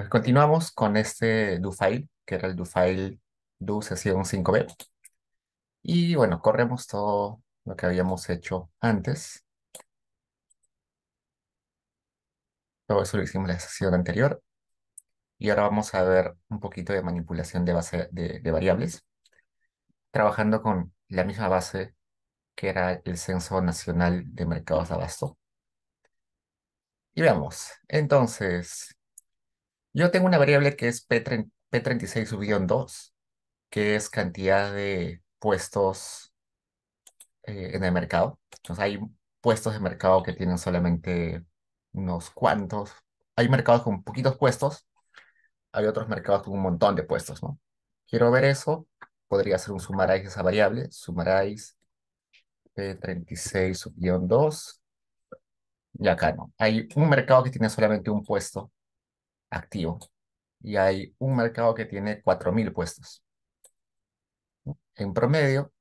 Continuamos con este do file, que era el do file do sesión 5B. Y bueno, corremos todo lo que habíamos hecho antes. Todo eso lo hicimos en la sesión anterior. Y ahora vamos a ver un poquito de manipulación de base de variables, trabajando con la misma base que era el Censo Nacional de Mercados de Abasto. Y veamos. Entonces, yo tengo una variable que es P36-2, que es cantidad de puestos en el mercado. Entonces hay puestos de mercado que tienen solamente unos cuantos. Hay mercados con poquitos puestos, hay otros mercados con un montón de puestos, ¿no? Quiero ver eso. Podría hacer un summarize de esa variable. Summarize P36-2. Y acá no. Hay un mercado que tiene solamente un puesto activo. Y hay un mercado que tiene 4.000 puestos. En promedio,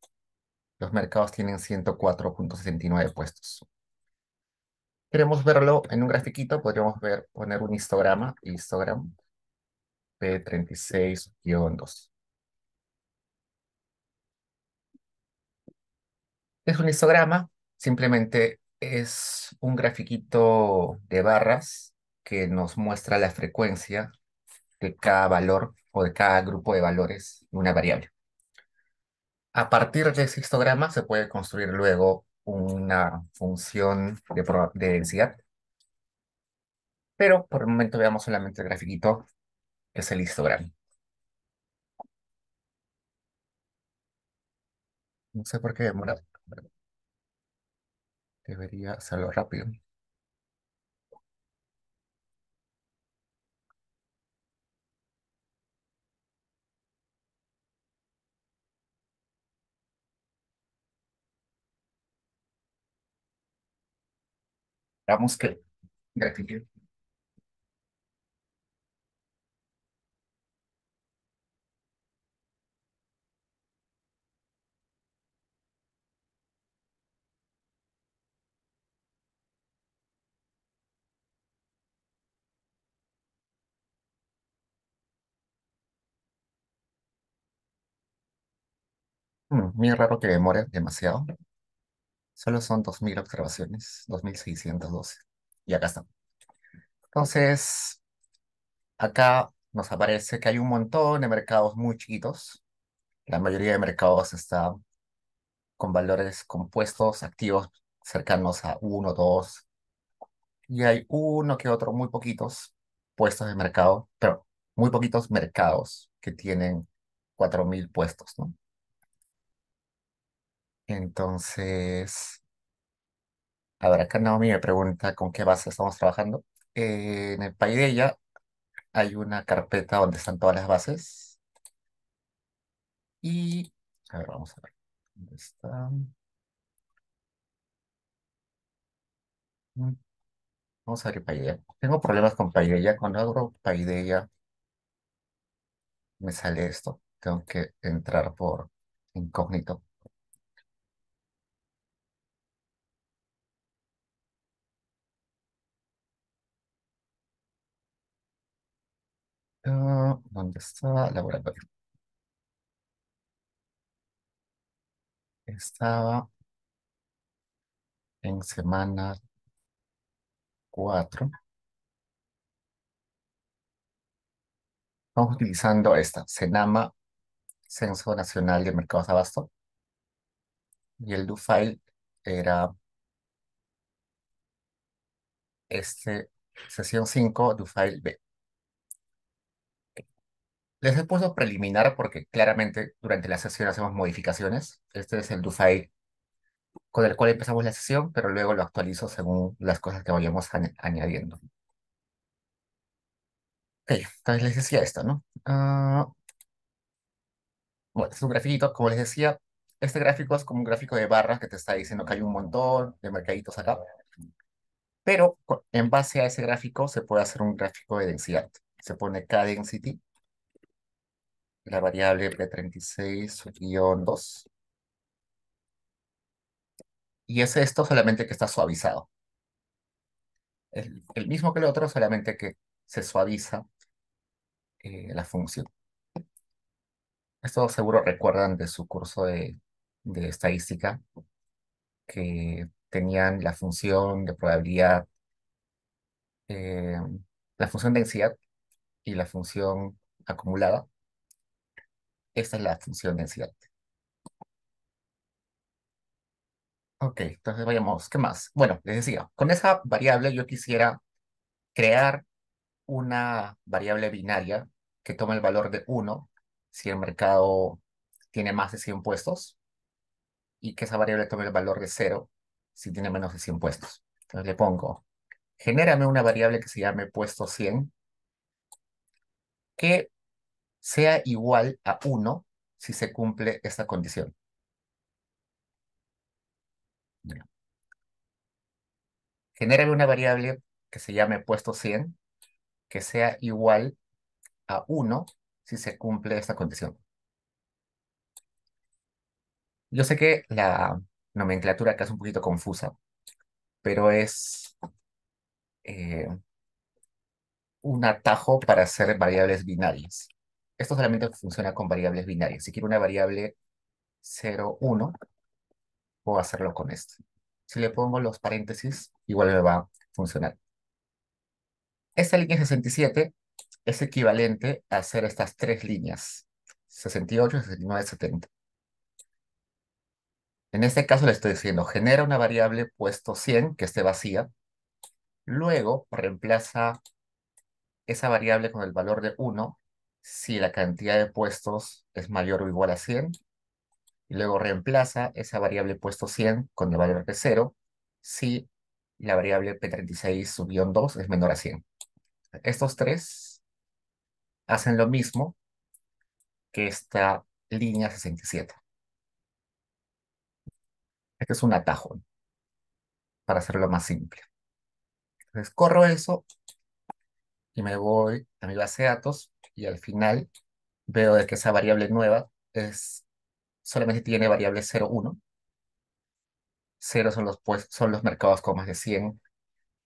los mercados tienen 104,69 puestos. Queremos verlo en un grafiquito, podríamos poner un histograma, histogram P36-2. Es un histograma, simplemente es un grafiquito de barras que nos muestra la frecuencia de cada valor o de cada grupo de valores de una variable. A partir de ese histograma se puede construir luego una función de densidad, pero por el momento veamos solamente el grafiquito, que es el histograma. No sé por qué demora. Debería hacerlo rápido. Veamos que grafique. Muy raro que demore demasiado. Solo son 2.000 observaciones, 2.612. Y acá está. Entonces, acá nos aparece que hay un montón de mercados muy chiquitos. La mayoría de mercados está con valores compuestos activos cercanos a uno, 2. Y hay uno que otro, muy poquitos puestos de mercado, pero muy poquitos mercados que tienen 4.000 puestos, ¿no? Entonces, a ver, acá Naomi me pregunta con qué base estamos trabajando. En el Paideia hay una carpeta donde están todas las bases. Y, a ver, vamos a ver. ¿Dónde está? Mm, Vamos a abrir Paideia. Tengo problemas con Paideia. Cuando abro Paideia me sale esto. Tengo que entrar por incógnito. ¿Dónde está? Laboratorio. Estaba en semana 4. Estamos utilizando esta, Senama, Censo Nacional de Mercados de Abasto. Y el do file era este, sesión 5 do file B. Les he puesto preliminar porque claramente durante la sesión hacemos modificaciones. Este es el do file con el cual empezamos la sesión, pero luego lo actualizo según las cosas que vayamos añadiendo. Ok, entonces les decía esto, ¿no? Bueno, es un grafiquito, como les decía, este gráfico es como un gráfico de barras que te está diciendo que hay un montón de mercaditos acá, pero en base a ese gráfico se puede hacer un gráfico de densidad. Se pone K-density, la variable P36-2, y es esto solamente que está suavizado. Es el mismo que el otro, solamente que se suaviza la función. Esto seguro recuerdan de su curso de estadística, que tenían la función de probabilidad, eh, la función densidad y la función acumulada. Esta es la función densidad. Ok, entonces vayamos. ¿Qué más? Bueno, les decía, con esa variable yo quisiera crear una variable binaria que tome el valor de 1 si el mercado tiene más de 100 puestos, y que esa variable tome el valor de 0 si tiene menos de 100 puestos. Entonces le pongo, genérame una variable que se llame puesto 100 que sea igual a 1 si se cumple esta condición. Ya. Genérame una variable que se llame puesto 100 que sea igual a 1 si se cumple esta condición. Yo sé que la nomenclatura acá es un poquito confusa, pero es eh, un atajo para hacer variables binarias. Esto solamente funciona con variables binarias. Si quiero una variable 0, 1, puedo hacerlo con esto. Si le pongo los paréntesis, igual me va a funcionar. Esta línea 67 es equivalente a hacer estas tres líneas, 68, 69, 70. En este caso le estoy diciendo, genera una variable puesto 100 que esté vacía, luego reemplaza esa variable con el valor de 1 si la cantidad de puestos es mayor o igual a 100, y luego reemplaza esa variable puesto 100 con el valor de 0 si la variable P36-2 es menor a 100. Estos tres hacen lo mismo que esta línea 67. Este es un atajo para hacerlo más simple. Entonces corro eso y me voy a mi base de datos, y al final veo de que esa variable nueva solamente tiene variable 0, 1. 0 son los mercados con más de 100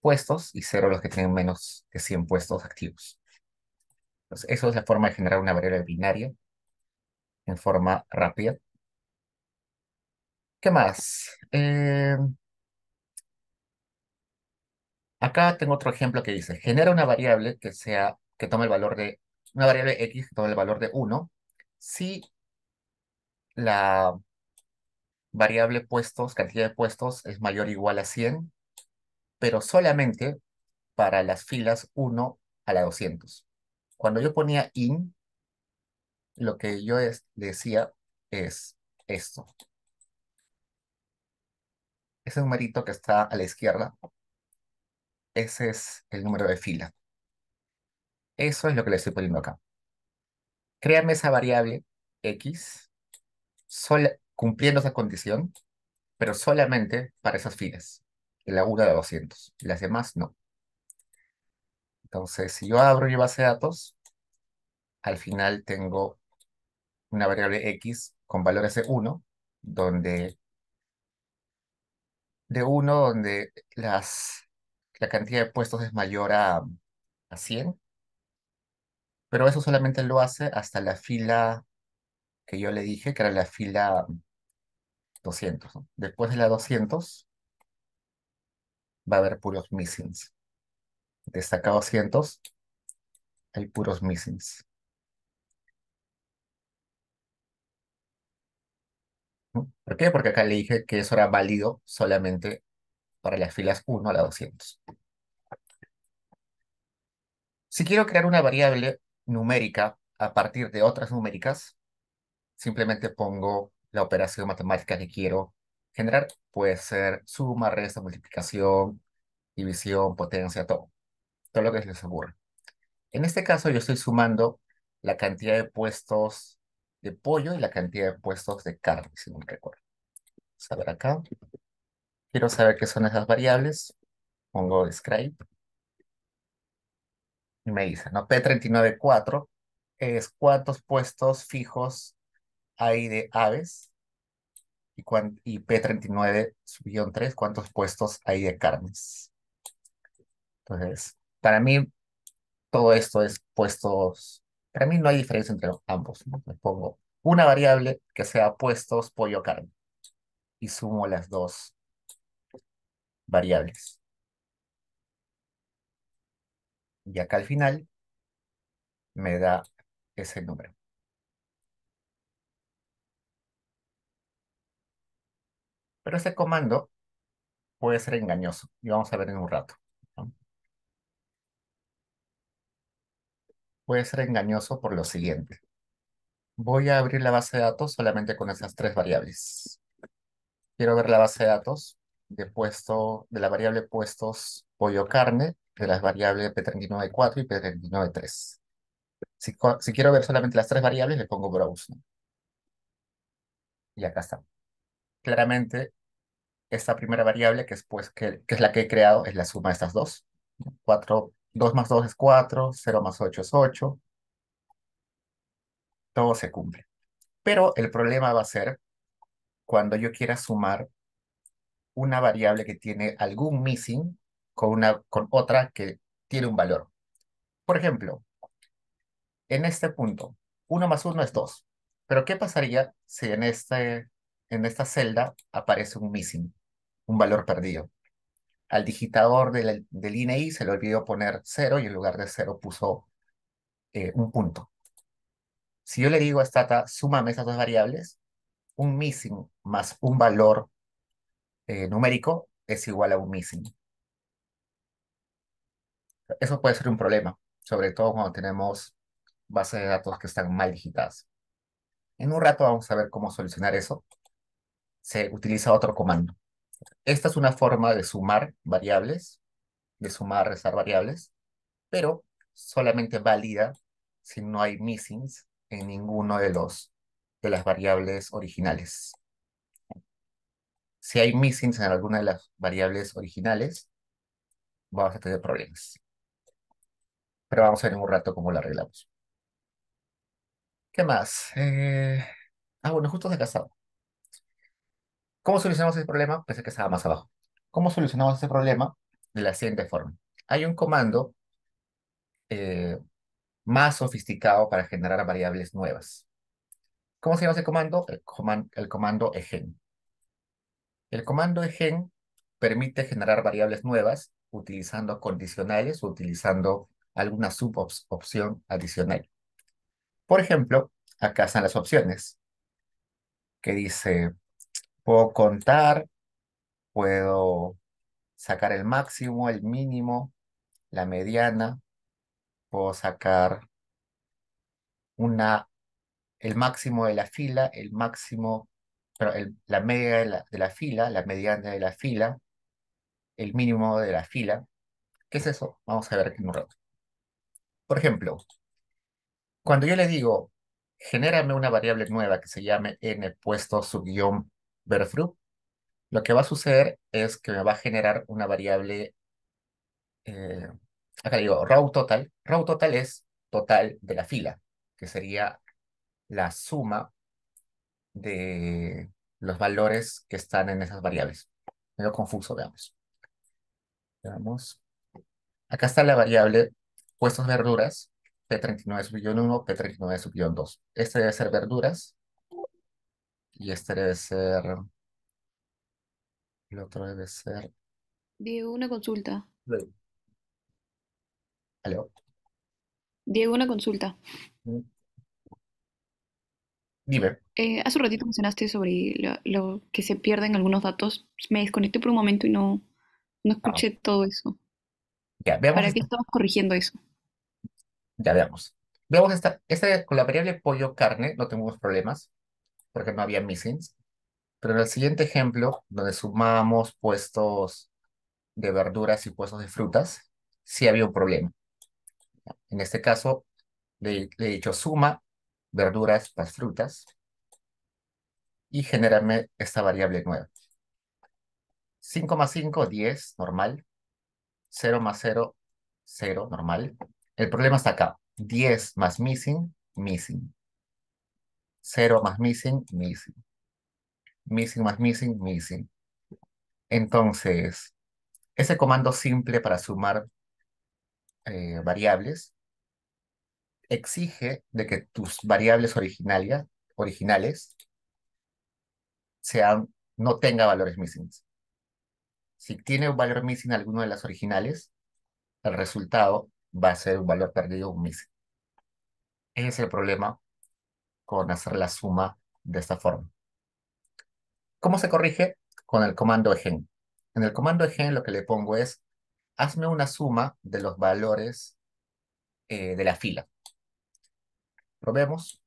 puestos, y 0 los que tienen menos de 100 puestos activos. Entonces, eso es la forma de generar una variable binaria en forma rápida. ¿Qué más? Acá tengo otro ejemplo que dice, genera una variable que tome el valor de, una variable X que tome el valor de 1 si la variable puestos, cantidad de puestos, es mayor o igual a 100, pero solamente para las filas 1 a la 200. Cuando yo ponía in, lo que yo decía es esto. Ese numerito que está a la izquierda, ese es el número de fila. Eso es lo que le estoy poniendo acá. Créame esa variable X cumpliendo esa condición, pero solamente para esas filas, de la 1 a la 200. Las demás no. Entonces, si yo abro mi base de datos, al final tengo una variable X con valores de 1, donde la cantidad de puestos es mayor a 100, pero eso solamente lo hace hasta la fila que yo le dije, que era la fila 200, ¿no? Después de la 200 va a haber puros missings. Destacados cientos, hay puros missings, ¿no? ¿Por qué? Porque acá le dije que eso era válido solamente para las filas 1 a la 200. Si quiero crear una variable numérica a partir de otras numéricas, simplemente pongo la operación matemática que quiero generar. Puede ser suma, resta, multiplicación, división, potencia, todo lo que se les ocurra. En este caso yo estoy sumando la cantidad de puestos de pollo y la cantidad de puestos de carne, si no me recuerdo. Vamos a ver acá. Quiero saber qué son esas variables. Pongo describe y me dice, ¿no? P39.4 es cuántos puestos fijos hay de aves, y P39-3, cuántos puestos hay de carnes. Entonces, para mí todo esto es puestos, Para mí no hay diferencia entre ambos, ¿no? Le pongo una variable que sea puestos pollo carne y sumo las dos variables. Y acá al final me da ese número. Pero ese comando puede ser engañoso y vamos a ver en un rato, ¿no? Puede ser engañoso por lo siguiente. Voy a abrir la base de datos solamente con esas tres variables. Quiero ver la base de datos de la variable puestos pollo carne, de las variables P39.4 y P39.3. Si quiero ver solamente las tres variables, le pongo browse, ¿no? Y acá está. Claramente, esta primera variable, que es, pues, que es la que he creado, es la suma de estas dos. 4, 2 más 2 es 4, 0 más 8 es 8, todo se cumple. Pero el problema va a ser cuando yo quiera sumar una variable que tiene algún missing con otra que tiene un valor. Por ejemplo, en este punto, 1 más 1 es 2. Pero ¿qué pasaría si en esta celda aparece un missing, un valor perdido? Al digitador del INEI se le olvidó poner 0 y en lugar de 0 puso un punto. Si yo le digo a Stata, súmame esas dos variables, un missing más un valor numérico es igual a un missing. Eso puede ser un problema, sobre todo cuando tenemos bases de datos que están mal digitadas. En un rato vamos a ver cómo solucionar eso. Se utiliza otro comando. Esta es una forma de sumar variables, de sumar, restar variables, pero solamente válida si no hay missings en ninguno de las variables originales. Si hay missings en alguna de las variables originales, vamos a tener problemas. Pero vamos a ver en un rato cómo lo arreglamos. ¿Qué más? Bueno, justo se ha casado. ¿Cómo solucionamos ese problema? Pensé que estaba más abajo. ¿Cómo solucionamos ese problema? De la siguiente forma. Hay un comando eh, más sofisticado para generar variables nuevas. ¿Cómo se llama ese comando? El comando egen. El comando egen permite generar variables nuevas utilizando condicionales o utilizando alguna subopción adicional. Por ejemplo, acá están las opciones que dice, puedo contar, puedo sacar el máximo, el mínimo, la mediana, puedo sacar el máximo de la fila, la media de la fila, la mediana de la fila, el mínimo de la fila. ¿Qué es eso? Vamos a ver aquí en un rato. Por ejemplo, cuando yo le digo, genérame una variable nueva que se llame n puesto subguión verfruit, lo que va a suceder es que me va a generar una variable, eh, acá le digo, raw total. Raw total es total de la fila, que sería la suma de los valores que están en esas variables. Medio confuso, veamos. Veamos. Acá está la variable puestos verduras, P39 P39 2. Este debe ser verduras y este debe ser, el otro debe ser, Diego, una consulta. ¿aló? Diego, una consulta. Dime. Hace un ratito mencionaste sobre lo que se pierden algunos datos. Me desconecté por un momento y no Ah, escuché todo eso. ya, veamos ¿Para qué esta, estabas corrigiendo eso? ya veamos. Veamos con la variable pollo carne no tenemos problemas porque no había missings, pero en el siguiente ejemplo, donde sumamos puestos de verduras y puestos de frutas, sí había un problema. En este caso, le he dicho suma verduras más frutas y genérame esta variable nueva. 5 más 5 10 normal. 0 más 0 0 normal. El problema está acá. 10 más missing, missing. 0 más missing, missing. Missing más missing, missing. Entonces, ese comando simple para sumar variables exige de que tus variables originales sean, no tenga valores missing. Si tiene un valor missing alguno de las originales, el resultado va a ser un valor perdido, un missing. Ese es el problema con hacer la suma de esta forma. ¿Cómo se corrige? Con el comando egen. En el comando egen lo que le pongo es, hazme una suma de los valores de la fila. Probemos.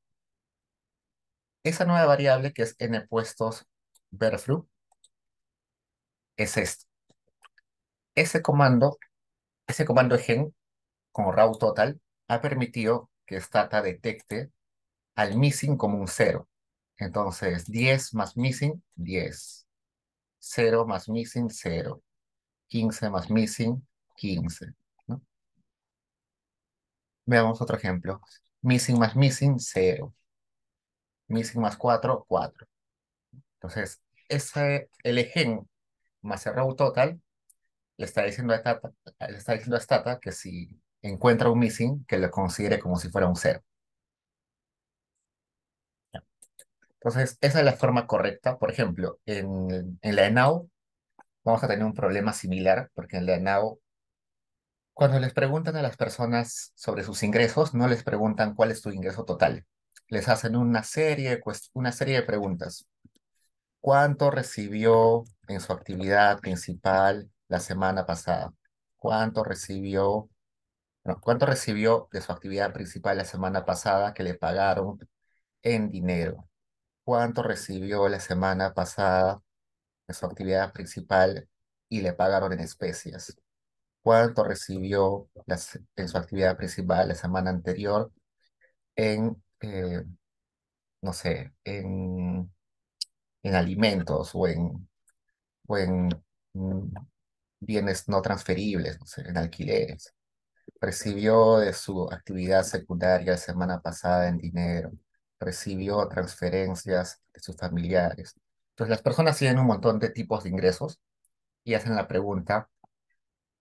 Esa nueva variable que es n puestos verfru es esto. Ese comando, ese comando egen con raw total ha permitido que Stata detecte al missing como un cero. Entonces, 10 más missing, 10. 0 más missing, 0. 15 más missing, 15. ¿No? Veamos otro ejemplo. Missing más missing, 0. Missing más 4, 4. Entonces, el egen más el raw total le está diciendo a Stata, que si encuentra un missing, que lo considere como si fuera un cero. Entonces, esa es la forma correcta. Por ejemplo, en la ENAU vamos a tener un problema similar, porque en la ENAU, cuando les preguntan a las personas sobre sus ingresos, no les preguntan cuál es tu ingreso total. Les hacen una serie de preguntas. ¿Cuánto recibió en su actividad principal la semana pasada? ¿Cuánto recibió, no, cuánto recibió de su actividad principal la semana pasada que le pagaron en dinero? ¿Cuánto recibió la semana pasada de su actividad principal y le pagaron en especias? ¿Cuánto recibió en su actividad principal la semana anterior en, no sé, en alimentos o en mm, bienes no transferibles, no sé, en alquileres? Recibió de su actividad secundaria la semana pasada en dinero. Recibió transferencias de sus familiares. Entonces, las personas tienen un montón de tipos de ingresos y hacen la pregunta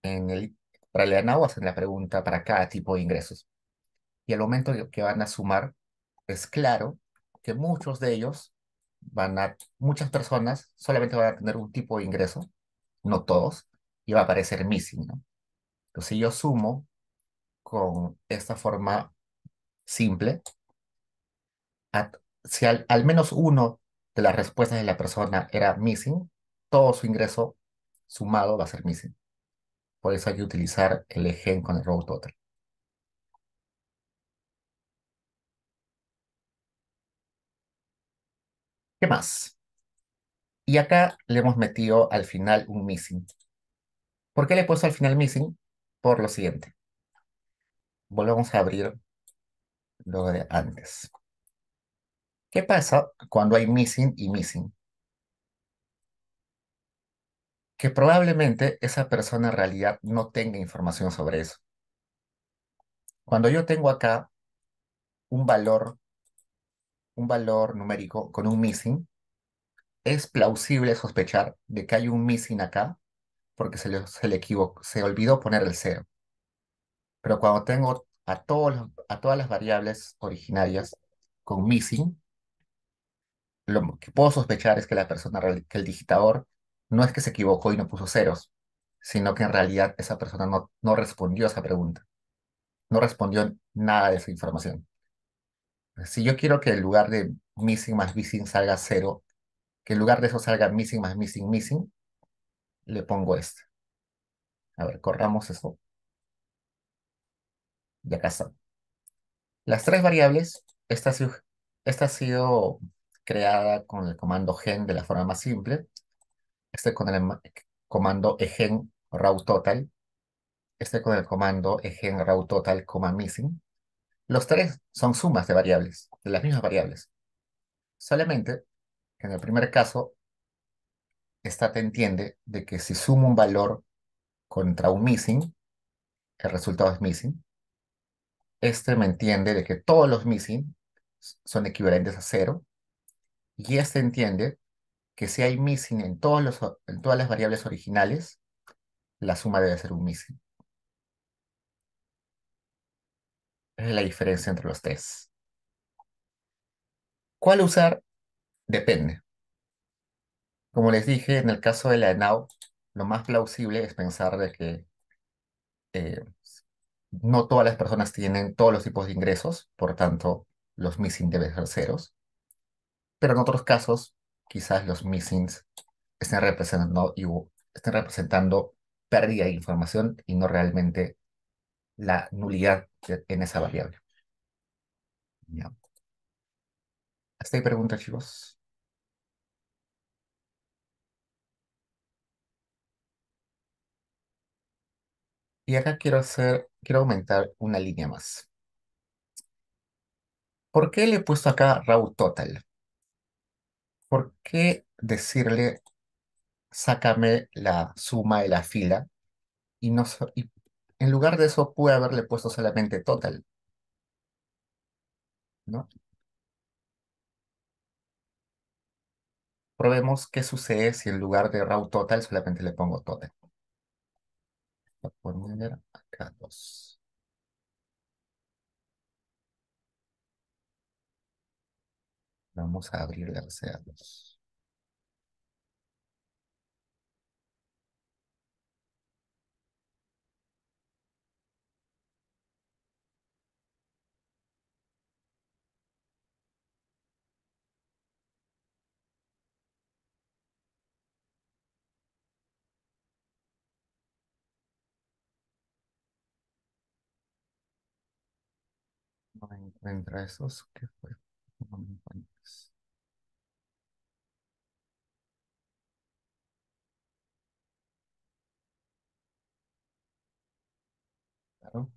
en el, para el ENAU hacen la pregunta para cada tipo de ingresos. Y al momento que van a sumar, es claro que muchos de ellos muchas personas solamente van a tener un tipo de ingreso, no todos, y va a aparecer missing, ¿no? Entonces, si yo sumo con esta forma simple, si al menos uno de las respuestas de la persona era missing, todo su ingreso sumado va a ser missing. Por eso hay que utilizar el egen con el row total. ¿Qué más? Y acá le hemos metido al final un missing. ¿Por qué le he puesto al final missing? Por lo siguiente. Volvemos a abrir lo de antes. ¿Qué pasa cuando hay missing y missing? Que probablemente esa persona en realidad no tenga información sobre eso. Cuando yo tengo acá un valor, un valor numérico con un missing, es plausible sospechar de que hay un missing acá porque se le equivocó, se olvidó poner el cero. Pero cuando tengo a todas las variables originarias con missing, lo que puedo sospechar es que que el digitador no es que se equivocó y no puso ceros, sino que en realidad esa persona no respondió a esa pregunta, no respondió nada de esa información. Si yo quiero que en lugar de missing más missing salga cero, que en lugar de eso salga missing más missing missing, le pongo este. A ver, corramos eso y acá está. Las tres variables, esta ha sido creada con el comando gen de la forma más simple, este con el comando egen raw total, este con el comando egen raw total, missing. Los tres son sumas de variables, de las mismas variables. Solamente que en el primer caso, esta te entiende de que si sumo un valor contra un missing, el resultado es missing. Este me entiende de que todos los missing son equivalentes a cero. Y este entiende que si hay missing en todas las variables originales, la suma debe ser un missing. Es la diferencia entre los tres. ¿Cuál usar? Depende. Como les dije, en el caso de la NOW, lo más plausible es pensar de que eh, no todas las personas tienen todos los tipos de ingresos, por tanto, los missing deben ser ceros, pero en otros casos, quizás los missings estén representando pérdida de información y no realmente la nulidad en esa variable. Ya. Hasta ahí pregunta, chicos. Y acá quiero aumentar una línea más. ¿Por qué le he puesto acá raw total? ¿Por qué decirle sácame la suma de la fila y no y en lugar de eso pude haberle puesto solamente total, ¿no? Probemos qué sucede si en lugar de raw total solamente le pongo total. Voy a poner acá dos. Vamos a abrir la RCA 2. No me encuentra esos. ¿Qué fue? No me encuentras. Claro.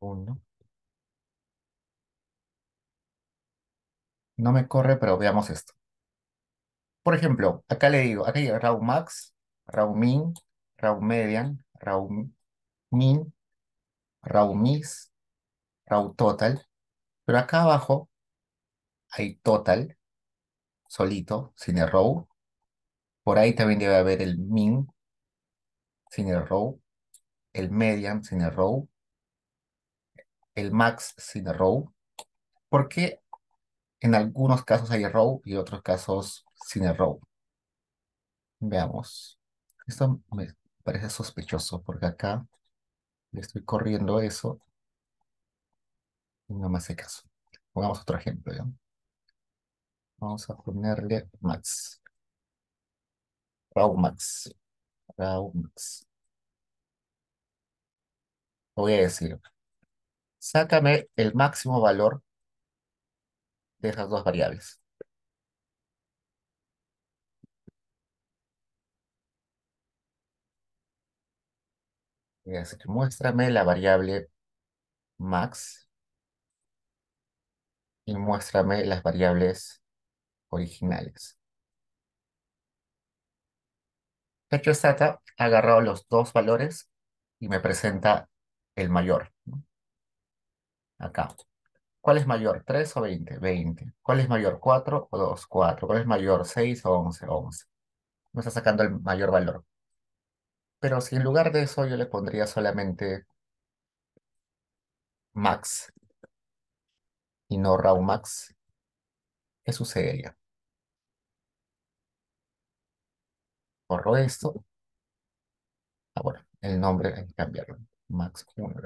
Uno. No me corre, pero veamos esto. Por ejemplo, acá le digo, acá hay raw max, raw min, raw median, raw min, raw miss, raw total. Pero acá abajo hay total, solito, sin el row. Por ahí también debe haber el min, sin el row, el median, sin el row, el max, sin el row. ¿Por qué en algunos casos hay el row y en otros casos sin el row? Veamos. Esto me parece sospechoso porque acá le estoy corriendo eso y no me hace caso. Pongamos otro ejemplo, ¿ya? Vamos a ponerle max, raw max, raw max. Voy a decir, sácame el máximo valor de esas dos variables. Voy a decir, muéstrame la variable max y muéstrame las variables originales. Stata ha agarrado los dos valores y me presenta el mayor, ¿no? Acá. ¿Cuál es mayor? ¿3 o 20? 20. ¿Cuál es mayor? ¿4 o 2? 4. ¿Cuál es mayor? ¿6 o 11? 11. Me está sacando el mayor valor. Pero si en lugar de eso yo le pondría solamente max y no raw max, ¿qué sucedería? Borro esto. Ah, bueno, el nombre hay que cambiarlo. Max 1.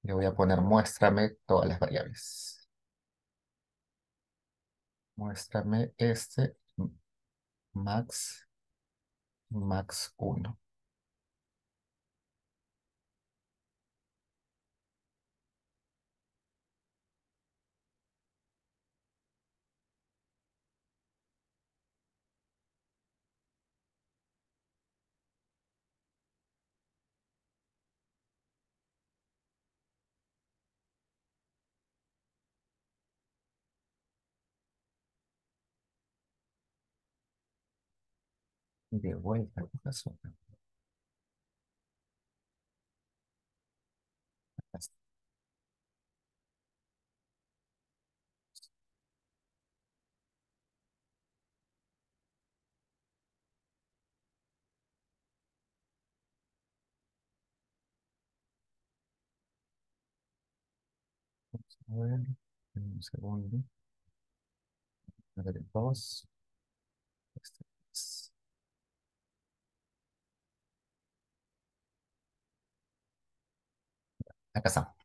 Le voy a poner muéstrame todas las variables. Muéstrame este max, max 1. De vuelta, ¿qué pasó? A ver, un segundo. A ver, dos. Este es- Acá está.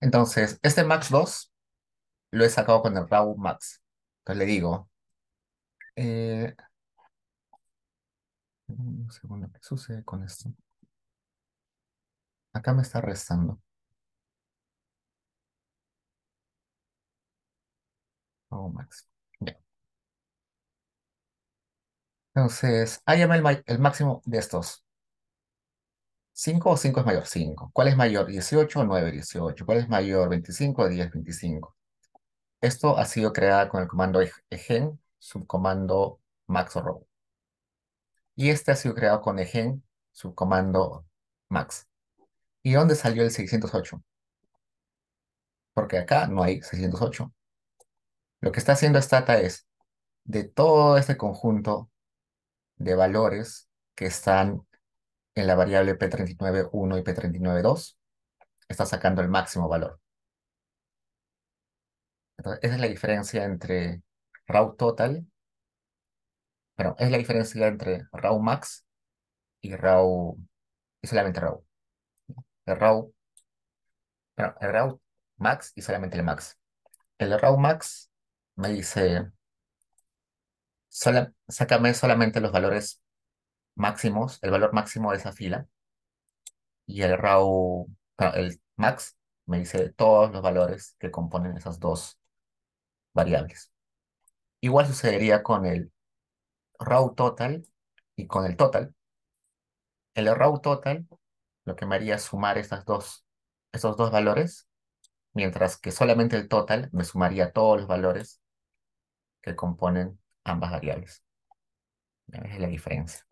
Entonces, este Max 2 lo he sacado con el RAW Max. Entonces le digo, eh, un segundo, ¿qué sucede con esto? Acá me está restando. RAW Max. Ya. Entonces, hállame el máximo de estos. 5 o 5 es mayor? 5. ¿Cuál es mayor? 18 o 9, 18. ¿Cuál es mayor? 25 o 10, 25. Esto ha sido creado con el comando egen, subcomando max o row. Y este ha sido creado con egen, subcomando max. ¿Y dónde salió el 608? Porque acá no hay 608. Lo que está haciendo Stata es, de todo este conjunto de valores que están en la variable P39.1 y P39.2, está sacando el máximo valor. Entonces, esa es la diferencia entre raw total, pero es la diferencia entre raw max y raw, y solamente raw. El raw, bueno, el raw max y solamente el max. El raw max me dice, sácame solamente los valores máximos, el valor máximo de esa fila, y el raw, bueno, el max me dice todos los valores que componen esas dos variables. Igual sucedería con el raw total y con el total. El raw total lo que me haría es sumar estos dos valores, mientras que solamente el total me sumaría todos los valores que componen ambas variables. Esa es la diferencia.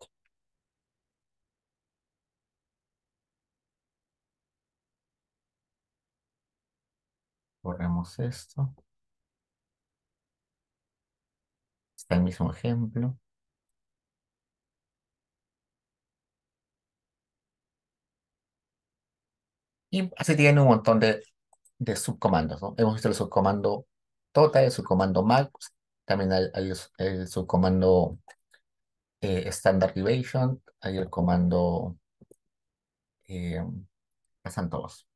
Borremos esto. Está el mismo ejemplo. Y así tiene un montón de subcomandos, ¿no? Hemos visto el subcomando total, el subcomando max, también hay el subcomando standard deviation, hay el comando, eh, pasan todos.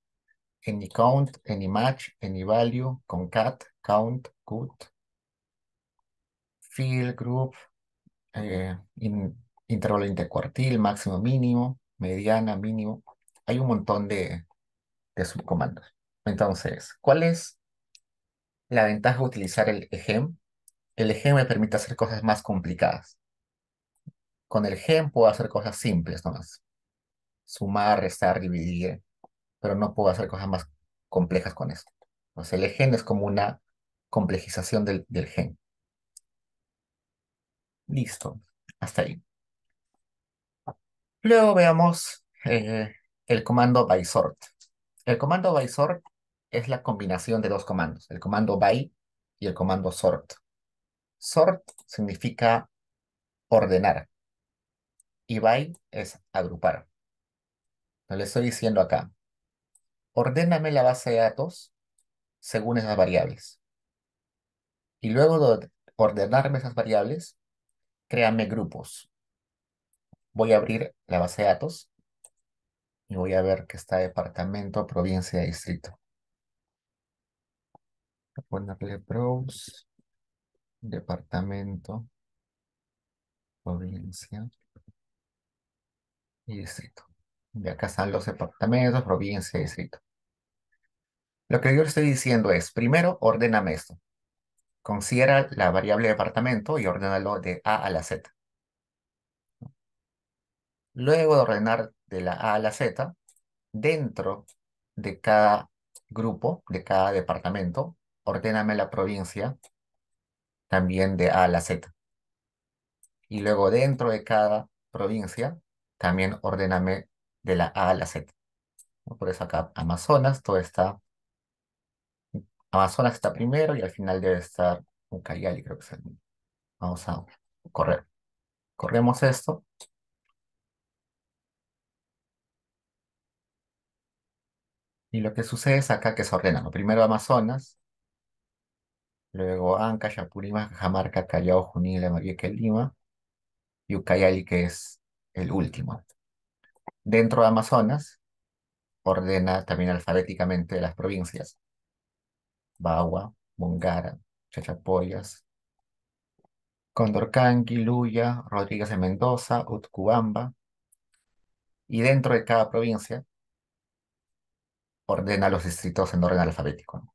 Any count, any match, any value, concat, count, cut, fill, group, intervalo intercuartil, máximo, mínimo, mediana, mínimo. Hay un montón de subcomandos. Entonces, ¿cuál es la ventaja de utilizar el ejem? El ejem me permite hacer cosas más complicadas. Con el ejem puedo hacer cosas simples nomás. Sumar, restar, dividir, pero no puedo hacer cosas más complejas con esto. Entonces, el ejem es como una complejización del gen. Listo. Hasta ahí. Luego veamos el comando by sort. El comando by sort es la combinación de dos comandos, el comando by y el comando sort. Sort significa ordenar y by es agrupar. Le estoy diciendo acá, ordéname la base de datos según esas variables. Y luego de ordenarme esas variables, créame grupos. Voy a abrir la base de datos y voy a ver que está departamento, provincia, distrito. Voy a ponerle browse, departamento, provincia y distrito. Y acá están los departamentos, provincia y distrito. Lo que yo le estoy diciendo es, primero, ordéname esto. Considera la variable departamento y ordénalo de A a la Z. Luego de ordenar de la A a la Z, dentro de cada grupo, de cada departamento, ordéname la provincia también de A a la Z. Y luego dentro de cada provincia, también ordéname de la A a la Z, ¿no? Por eso acá Amazonas, Amazonas está primero y al final debe estar Ucayali, creo que es el mismo. Vamos a correr. Corremos esto. Y lo que sucede es acá que se ordenan, ¿no? Primero Amazonas, luego Ancash, Apurímac, Cajamarca, Callao, Junín, Lambayeque, Lima y Ucayali, que es el último. Dentro de Amazonas, ordena también alfabéticamente las provincias: Bagua, Bongara, Chachapoyas, Condorcanqui, Luya, Rodríguez de Mendoza, Utcubamba, y dentro de cada provincia ordena los distritos en orden alfabético, ¿no?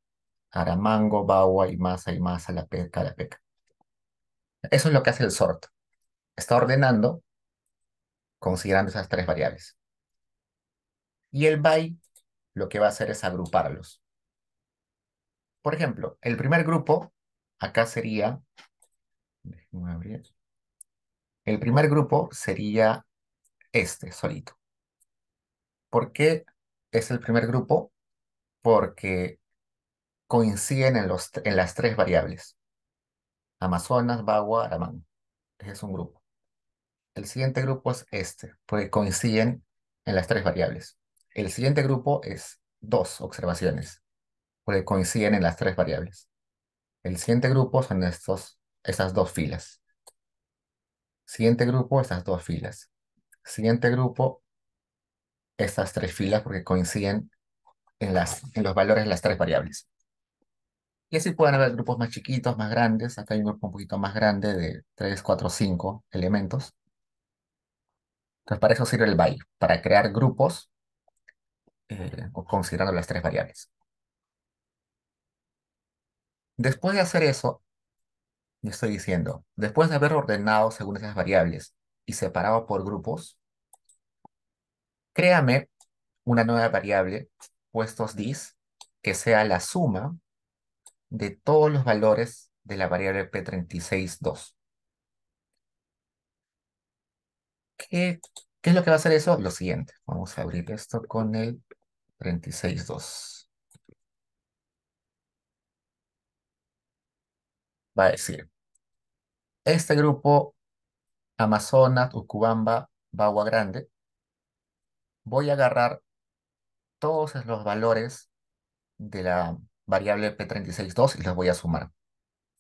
Aramango, Bagua, Imasa, Imasa, La Peca, La Peca. Eso es lo que hace el sort. Está ordenando considerando esas tres variables. Y el by lo que va a hacer es agruparlos. Por ejemplo, el primer grupo, acá sería, déjenme abrir, el primer grupo sería este solito. ¿Por qué es el primer grupo? Porque coinciden en las tres variables: Amazonas, Bagua, Aramán. Ese es un grupo. El siguiente grupo es este, porque coinciden en las tres variables. El siguiente grupo es dos observaciones, porque coinciden en las tres variables. El siguiente grupo son estas dos filas. Siguiente grupo, estas dos filas. Siguiente grupo, estas tres filas, porque coinciden en los valores de las tres variables. Y así pueden haber grupos más chiquitos, más grandes. Acá hay un grupo un poquito más grande de 3, 4, 5 elementos. Entonces, para eso sirve el by, para crear grupos considerando las tres variables. Después de hacer eso, yo estoy diciendo, después de haber ordenado según esas variables y separado por grupos, créame una nueva variable, puestos dis, que sea la suma de todos los valores de la variable P36.2. ¿Qué, qué es lo que va a hacer eso? Lo siguiente. Vamos a abrir esto con el 36.2. Va a decir, este grupo Amazonas, Ucubamba, Bagua Grande, voy a agarrar todos los valores de la variable P36.2 y los voy a sumar.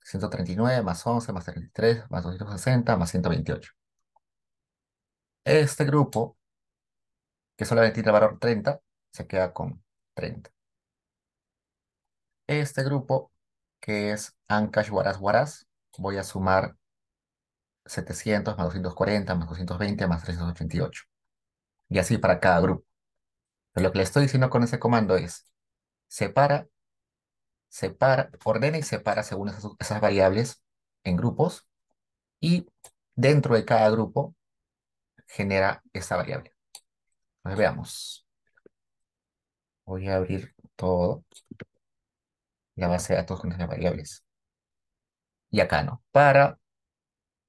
139 más 11 más 33 más 260 más 128. Este grupo, que solamente tiene el valor 30, se queda con 30. Este grupo, que es Ancash, Huaraz, Huaraz, voy a sumar 700 más 240 más 220 más 388. Y así para cada grupo. Pero lo que le estoy diciendo con ese comando es: separa, ordena y separa según esas variables en grupos, y dentro de cada grupo genera esa variable. Pues veamos. Voy a abrir todo, la base de datos con esas variables. Y acá no. Para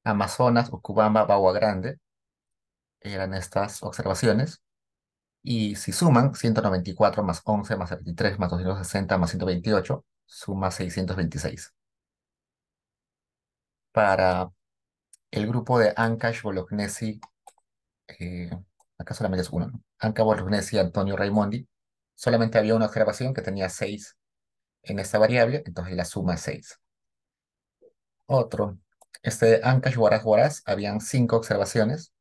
Amazonas, Ucubamba, Bagua Grande, eran estas observaciones. Y si suman 194 más 11 más 73 más 260 más 128, suma 626. Para el grupo de Ancash, Bolognesi, eh, acá solamente es uno, ¿no? Anca, Bolognesi, Antonio Raimondi, solamente había una observación que tenía 6 en esta variable, entonces la suma es 6. Otro, este Ancash, Huaraz, Huaraz, habían 5 observaciones,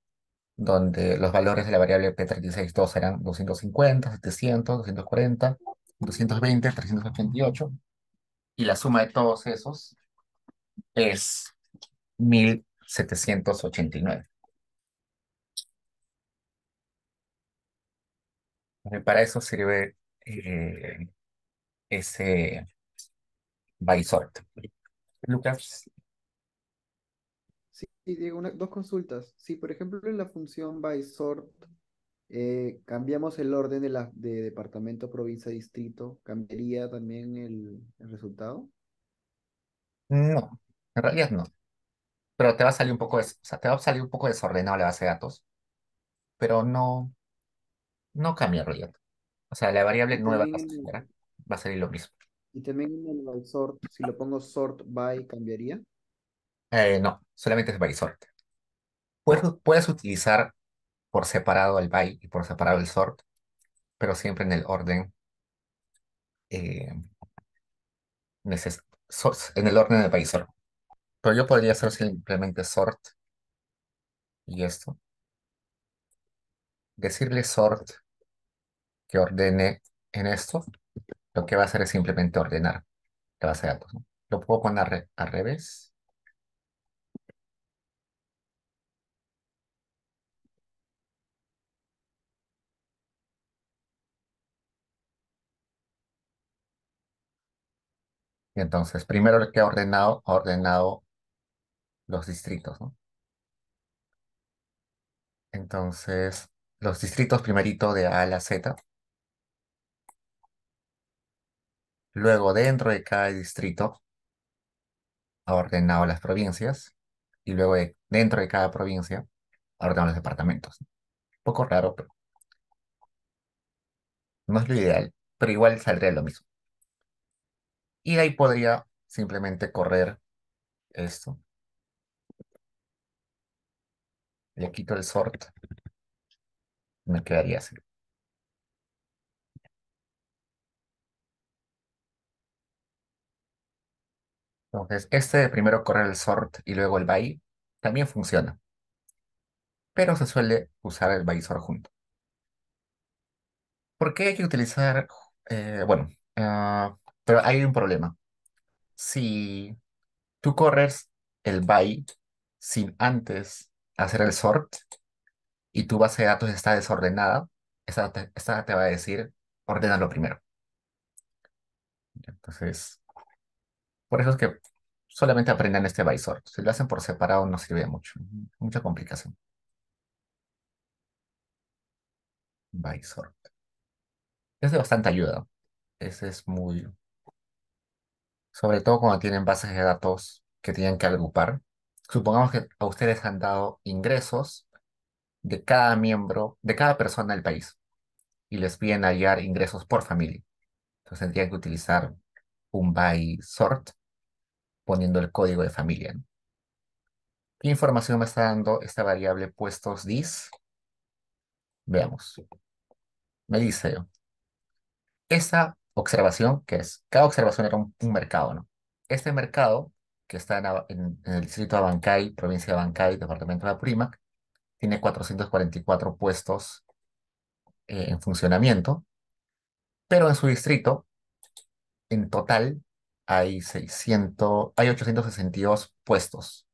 donde los valores de la variable P36.2 eran 250, 700, 240, 220, 388, y la suma de todos esos es 1789. Para eso sirve ese by sort. Lucas. Sí, Diego, dos consultas. Si, por ejemplo, en la función by sort cambiamos el orden de departamento, provincia, distrito, ¿cambiaría también el resultado? No, en realidad no. Pero te va a salir un poco, o sea, te va a salir un poco desordenado la base de datos, pero no, no cambia en realidad. O sea, la variable Y nueva también que se genera va a salir lo mismo. en el by sort, si lo pongo sort by, ¿cambiaría? No, solamente es by sort. Puedes utilizar por separado el by y por separado el sort, pero siempre en el orden eh, en el orden del país. Pero yo podría hacer simplemente sort y esto. Decirle sort que ordene en esto, lo que va a hacer es simplemente ordenar la base de datos, ¿no? Lo puedo poner al revés. Y entonces, primero lo que ha ordenado los distritos, ¿no? Entonces, los distritos primerito de A a la Z. Luego, dentro de cada distrito, ha ordenado las provincias. Y luego, dentro de cada provincia, ha ordenado los departamentos. Un poco raro, pero no es lo ideal. Pero igual saldría lo mismo. Y de ahí podría simplemente correr esto. Le quito el sort. Y me quedaría así. Entonces, este de primero correr el sort y luego el by también funciona. Pero se suele usar el by sort junto. ¿Por qué hay que utilizar? Bueno, pero hay un problema. Si tú corres el by sin antes hacer el sort y tu base de datos está desordenada, esta te va a decir, ordénalo primero. Entonces, por eso es que solamente aprendan este by sort. Si lo hacen por separado no sirve de mucho. Mucha complicación. By sort. Es de bastante ayuda. Ese es muy, sobre todo cuando tienen bases de datos que tienen que agrupar. Supongamos que a ustedes han dado ingresos de cada miembro, de cada persona del país, y les piden hallar ingresos por familia. Entonces tendrían que utilizar un by sort poniendo el código de familia, ¿no? ¿Qué información me está dando esta variable puestos dis? Veamos. Me dice, esa observación, que es, cada observación era un mercado, ¿no? Este mercado, que está en el distrito de Abancay, provincia de Abancay, departamento de Apurímac, tiene 444 puestos en funcionamiento, pero en su distrito, en total, hay 862 puestos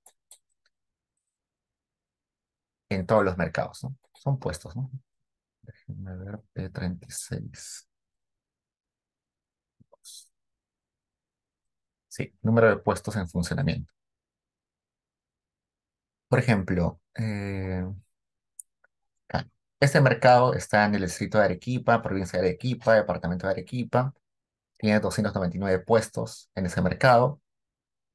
en todos los mercados, ¿no? Son puestos, ¿no? Déjenme ver, P36. Sí, número de puestos en funcionamiento. Por ejemplo, este mercado está en el distrito de Arequipa, provincia de Arequipa, departamento de Arequipa. Tiene 299 puestos en ese mercado,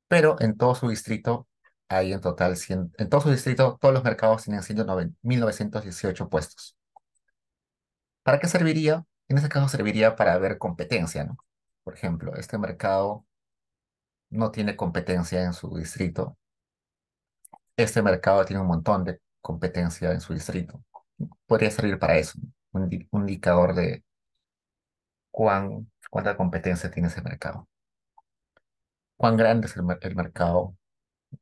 pero en todo su distrito hay en total 100, en todo su distrito todos los mercados tienen 1918 puestos. ¿Para qué serviría? En ese caso serviría para ver competencia, ¿no? Por ejemplo, este mercado no tiene competencia en su distrito. Este mercado tiene un montón de competencia en su distrito. Podría servir para eso, ¿no? Un indicador de cuánta competencia tiene ese mercado. Cuán grande es el mercado,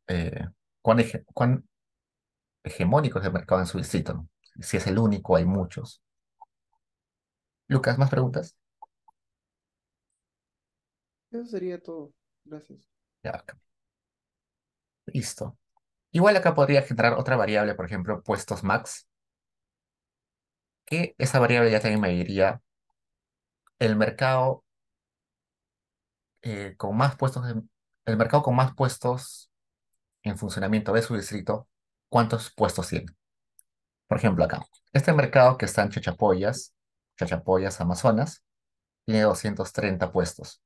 eh, cuán hegemónico es el mercado en su distrito, ¿no? Si es el único, hay muchos. Lucas, ¿más preguntas? Eso sería todo. Gracias. Ya, acá. Listo. Igual acá podría generar otra variable, por ejemplo, puestos max, que esa variable ya también me diría el mercado con más puestos, el mercado con más puestos en funcionamiento de su distrito, ¿cuántos puestos tiene? Por ejemplo, acá, este mercado que está en Chachapoyas, Amazonas, tiene 230 puestos,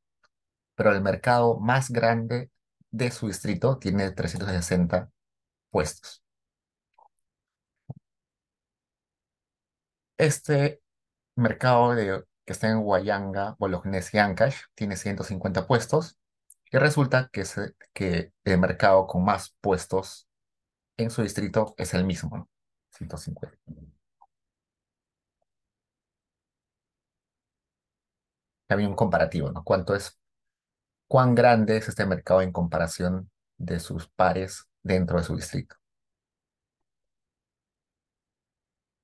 pero el mercado más grande de su distrito tiene 360 puestos. Este mercado que está en Huallanga, Bolognesi y Ancash tiene 150 puestos y resulta que el mercado con más puestos en su distrito es el mismo, ¿no? 150. también un comparativo, ¿no? Cuán grande es este mercado en comparación de sus pares dentro de su distrito.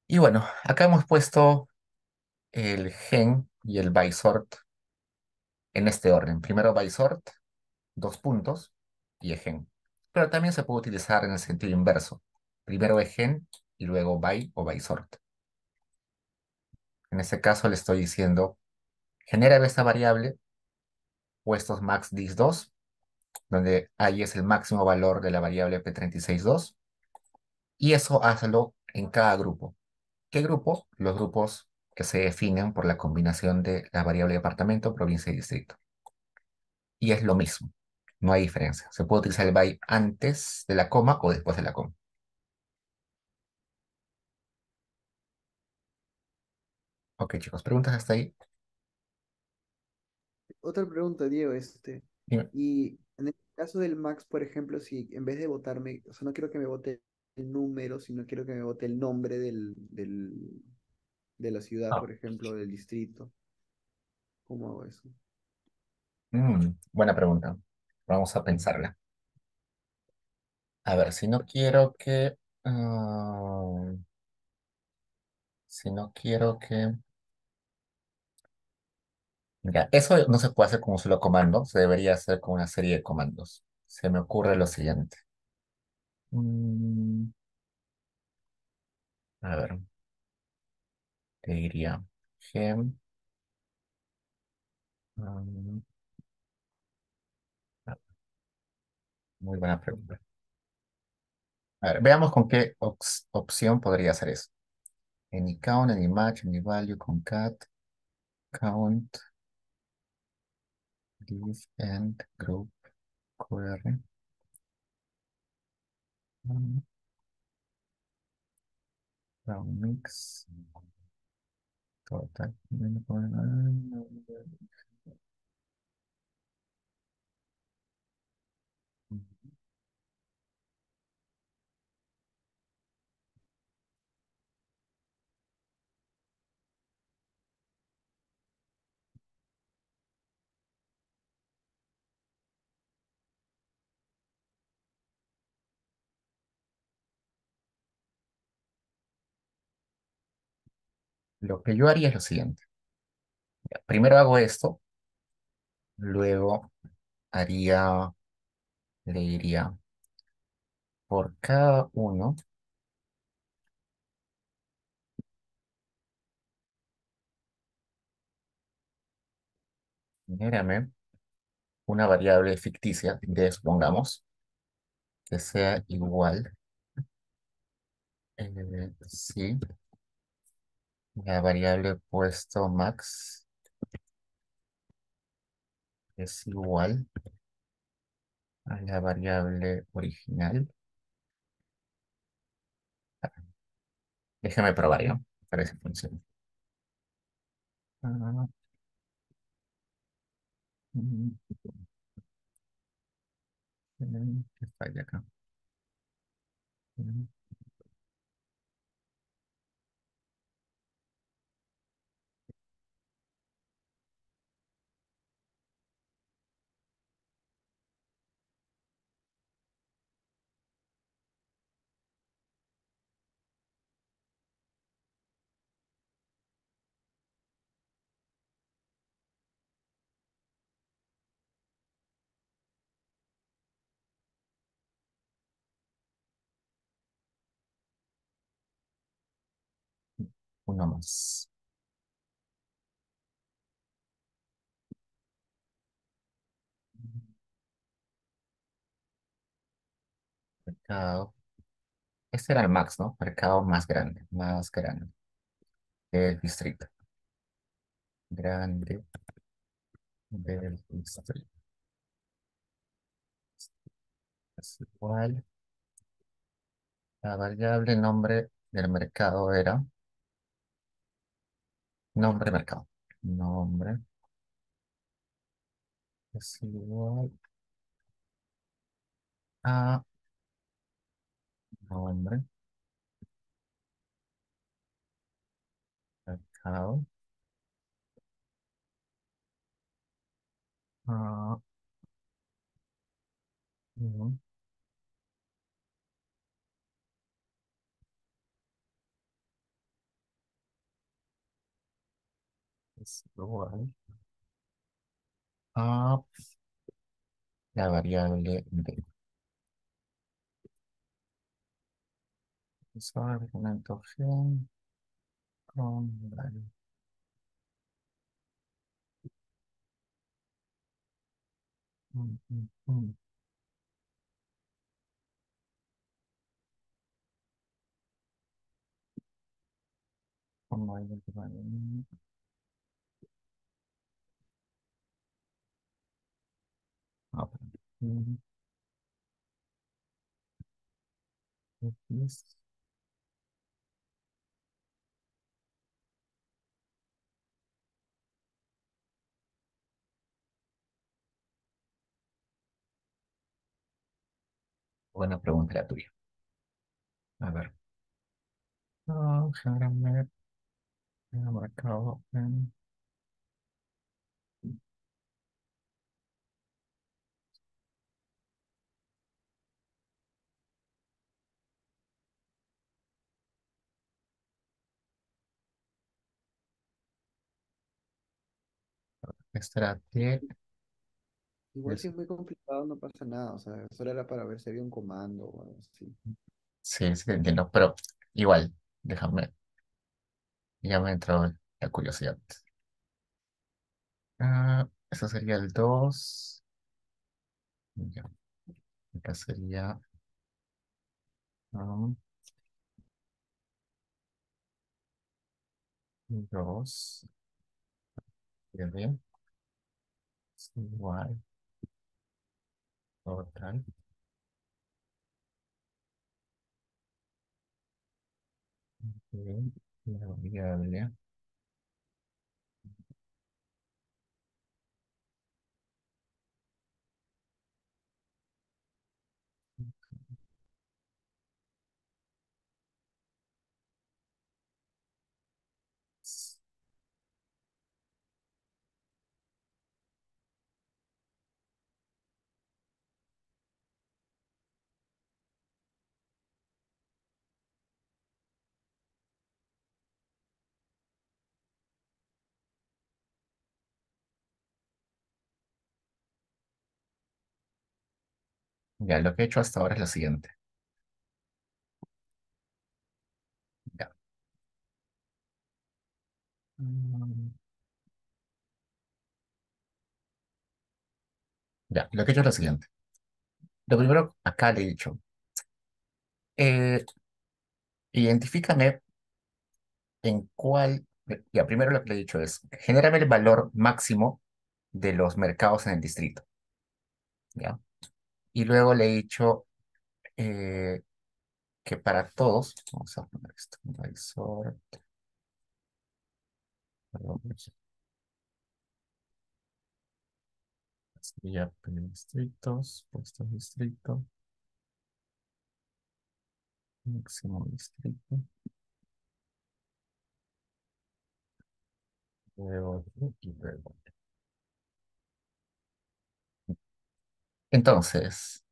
Y bueno, acá hemos puesto el gen y el by sort en este orden. Primero by sort, dos puntos, y egen. Pero también se puede utilizar en el sentido inverso. Primero egen y luego by o by sort. En este caso le estoy diciendo, genera esta variable, puestos max dis2, donde ahí es el máximo valor de la variable p362, y eso hazlo en cada grupo. ¿Qué grupo? Los grupos que se definen por la combinación de la variable departamento, provincia y distrito. Y es lo mismo, no hay diferencia. Se puede utilizar el by antes de la coma o después de la coma. Ok, chicos, ¿preguntas hasta ahí? Otra pregunta, Diego, Dime. y en el caso del Max, por ejemplo, si en vez de votarme, o sea, no quiero que me vote el número, sino quiero que me vote el nombre de la ciudad, Ah, por ejemplo, del distrito, ¿cómo hago eso? buena pregunta. Vamos a pensarla. A ver, si no quiero que... si no quiero que... Mira, eso no se puede hacer con un solo comando, se debería hacer con una serie de comandos. Se me ocurre lo siguiente. Mm, a ver, te diría... gem, mm, muy buena pregunta. A ver, veamos con qué opción podría hacer eso. Any count, any match, any value, concat, count, div, end, group, query, um, round mix, total. Lo que yo haría es lo siguiente. Primero hago esto, luego haría, le diría, por cada uno, genérame una variable ficticia de, supongamos, que sea igual, si la variable puesto max es igual a la variable original. Déjame probar, ¿ya? Para ver si funciona. Ah, mm, ¿qué falla acá? Mm, Uno más. Mercado. Este era el max, ¿no? Mercado más grande del distrito. Grande del distrito. Es igual. La variable nombre del mercado era nombre mercado. Nombre es igual a nombre mercado Ah, ujú, es igual a la variable de argumento g con mm, mm, mm, con variable, ah, mm, X. Buena pregunta la tuya. A ver. Generalmente marcado en extra T. Igual si es muy complicado no pasa nada, o sea, solo era para ver si había un comando o algo así. Sí, sí, entiendo, pero igual, déjame, ya me entró la curiosidad. Eso sería el 2. Ya, acá sería um, 2. Bien, es igual, total. Bien, la variable ya, lo que he hecho hasta ahora es lo siguiente. Ya. Mm, ya, lo que he hecho es lo siguiente. Lo primero, acá le he dicho, eh, identifícame en cuál, ya, primero lo que le he dicho es, genérame el valor máximo de los mercados en el distrito, ¿ya? Y luego le he dicho eh, que para todos, vamos a poner esto, Mysore, perdón, sería distritos, puestos distrito, máximo distrito, luego y luego. Entonces,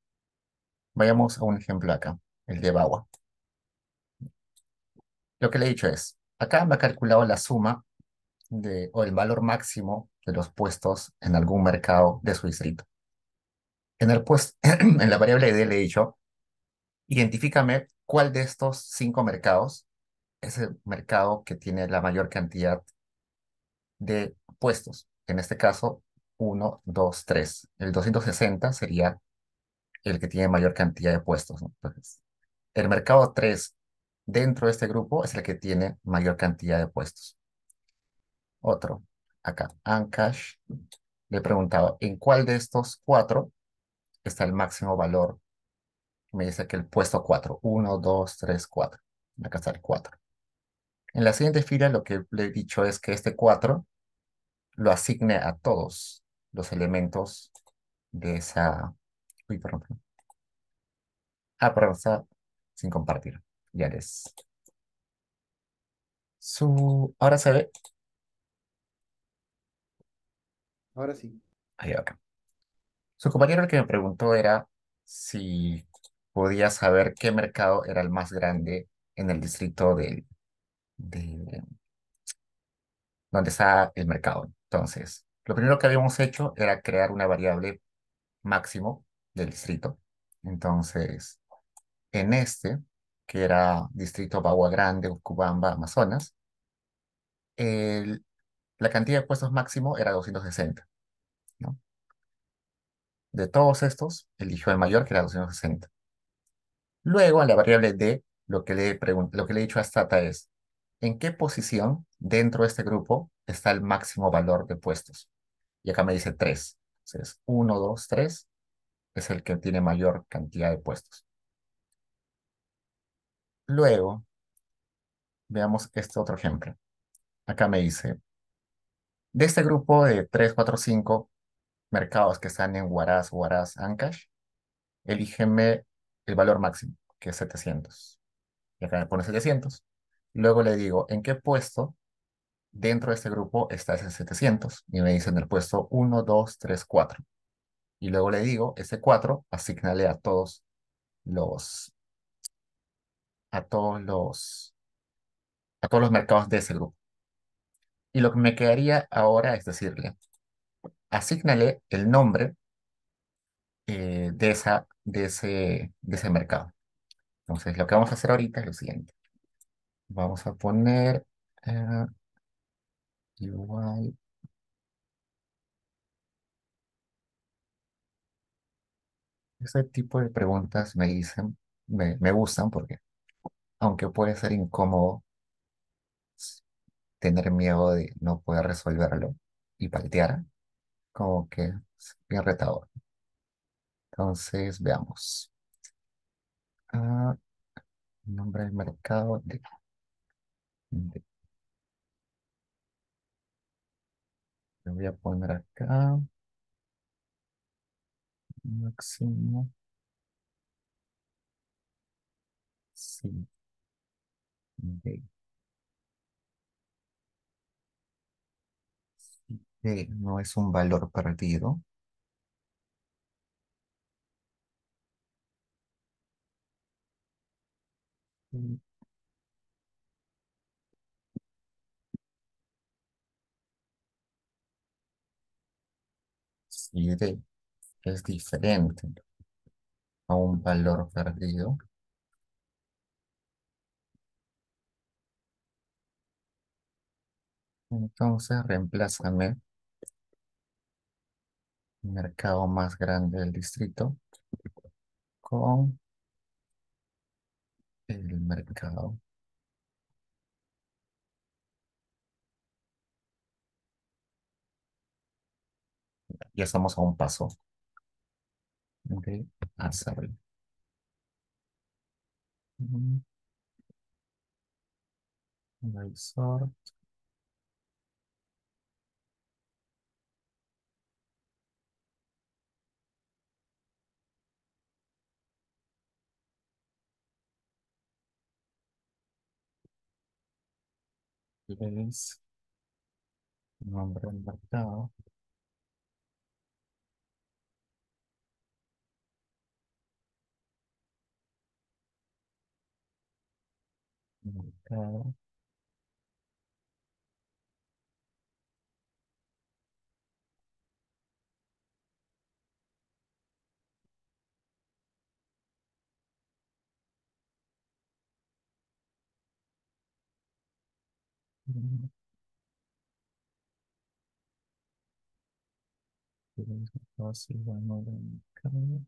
vayamos a un ejemplo acá, el de Bawa. Lo que le he dicho es, acá me ha calculado la suma o el valor máximo de los puestos en algún mercado de su distrito. En el puesto, en la variable de le he dicho, identifícame cuál de estos 5 mercados es el mercado que tiene la mayor cantidad de puestos. En este caso, 1, 2, 3. El 260 sería el que tiene mayor cantidad de puestos, ¿no? Entonces, el mercado 3 dentro de este grupo es el que tiene mayor cantidad de puestos. Otro, acá, Ancash, le he preguntado, ¿en cuál de estos 4 está el máximo valor? Me dice que el puesto 4, 1, 2, 3, 4. Acá está el 4. En la siguiente fila lo que le he dicho es que este 4 lo asigne a todos los elementos de esa... Uy, perdón, perdón. Perdón, está sin compartir. Ya les... Ahora se ve. Ahora sí. Ahí va acá. Su compañero el que me preguntó era si podía saber qué mercado era el más grande en el distrito de donde está el mercado. Entonces, lo primero que habíamos hecho era crear una variable máximo del distrito. Entonces, en este, que era distrito Bagua Grande, Ucubamba, Amazonas, el- la cantidad de puestos máximo era 260, ¿no? De todos estos, eligió el mayor, que era 260. Luego, a la variable D, lo que le he dicho a Stata es, ¿en qué posición dentro de este grupo está el máximo valor de puestos? Y acá me dice 3. Entonces, 1, 2, 3 es el que tiene mayor cantidad de puestos. Luego, veamos este otro ejemplo. Acá me dice, de este grupo de 3, 4, 5 mercados que están en Huaraz, Huaraz, Ancash, elígeme el valor máximo, que es 700. Y acá me pone 700. Luego le digo, ¿en qué puesto dentro de este grupo está ese 700? Y me dice en el puesto 1, 2, 3, 4. Y luego le digo, ese 4, asignale los, a todos los, a todos los mercados de ese grupo. Y lo que me quedaría ahora es decirle, asígnale el nombre de ese mercado. Entonces, lo que vamos a hacer ahorita es lo siguiente. Vamos a poner UI. Ese tipo de preguntas me gustan porque, aunque puede ser incómodo tener miedo de no poder resolverlo y paltear, como que es bien retador. Entonces, veamos. Ah, nombre del mercado le voy a poner acá, máximo, sí, de, no es un valor perdido, si de es diferente a un valor perdido, entonces reemplázame el mercado más grande del distrito con el mercado. Ya estamos a un paso de hacerlo. Mm, Sort, place, nombre del mercado, mercado, mm, place, fácil, nombre del mercado.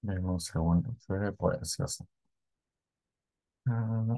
En un segundo, se ve poderoso. Ah,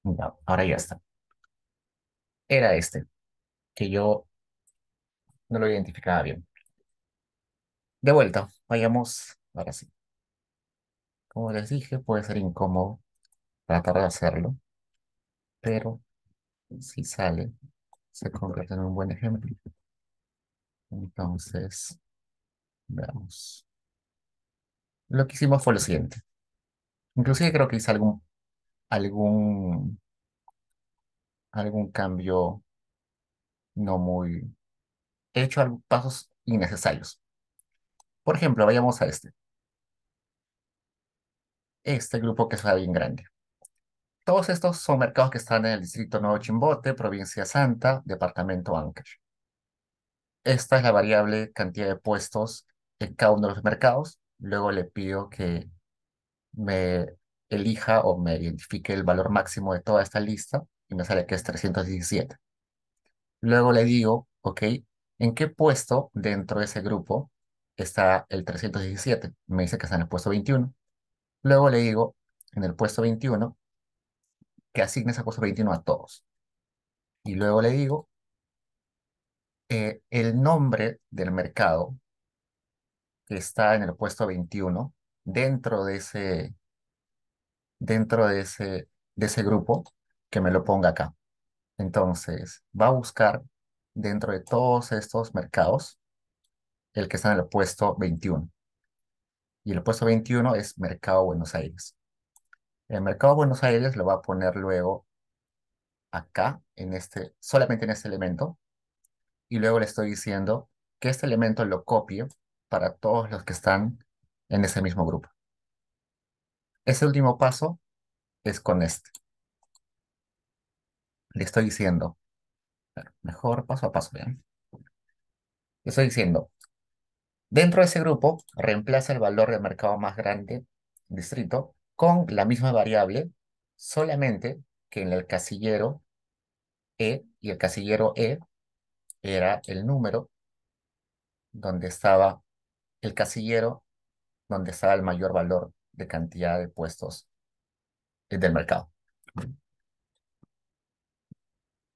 ya, ahora ya está. Era este, que yo no lo identificaba bien. De vuelta, vayamos, ahora sí. Como les dije, puede ser incómodo tratar de hacerlo, pero si sale, se convierte en un buen ejemplo. Entonces, veamos. Lo que hicimos fue lo siguiente. Inclusive creo que hice algún, algún cambio no muy... He hecho pasos innecesarios. Por ejemplo, vayamos a este. Este grupo que es bien grande. Todos estos son mercados que están en el distrito Nuevo Chimbote, provincia Santa, departamento Ancash. Esta es la variable cantidad de puestos en cada uno de los mercados. Luego le pido que me elija o me identifique el valor máximo de toda esta lista y me sale que es 317. Luego le digo, ok, ¿en qué puesto dentro de ese grupo está el 317? Me dice que está en el puesto 21. Luego le digo, en el puesto 21, que asigne ese puesto 21 a todos. Y luego le digo, el nombre del mercado que está en el puesto 21 dentro de ese grupo, que me lo ponga acá. Entonces, va a buscar dentro de todos estos mercados el que está en el puesto 21. Y el puesto 21 es Mercado Buenos Aires. El Mercado Buenos Aires lo va a poner luego acá, solamente en este elemento. Y luego le estoy diciendo que este elemento lo copie para todos los que están en ese mismo grupo. Ese último paso es con este. Le estoy diciendo, mejor paso a paso, ¿bien? Le estoy diciendo, dentro de ese grupo, reemplaza el valor de mercado más grande, distrito, con la misma variable, solamente que en el casillero E y el casillero E era el número donde estaba el casillero, donde estaba el mayor valor de cantidad de puestos del mercado.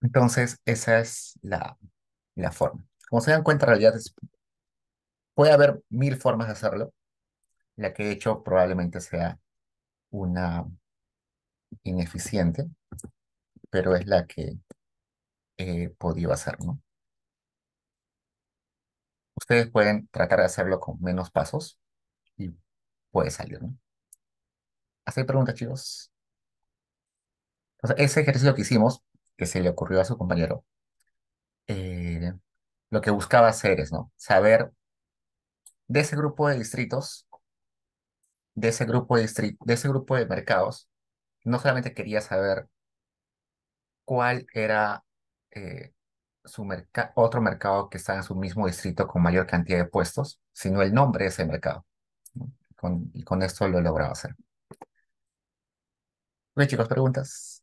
Entonces, esa es la forma. Como se dan cuenta, en realidad puede haber mil formas de hacerlo. La que he hecho probablemente sea una ineficiente, pero es la que he podido hacer, ¿no? Ustedes pueden tratar de hacerlo con menos pasos y puede salir, ¿no? ¿Hasta ahí preguntas, chicos? O sea, ese ejercicio que hicimos, que se le ocurrió a su compañero, eh, lo que buscaba hacer es, ¿no? Saber de ese grupo de distritos, de ese grupo de mercados, no solamente quería saber cuál era eh, otro mercado que está en su mismo distrito con mayor cantidad de puestos, sino el nombre de ese mercado, ¿no? Y con esto lo he logrado hacer. Bien, chicos, preguntas.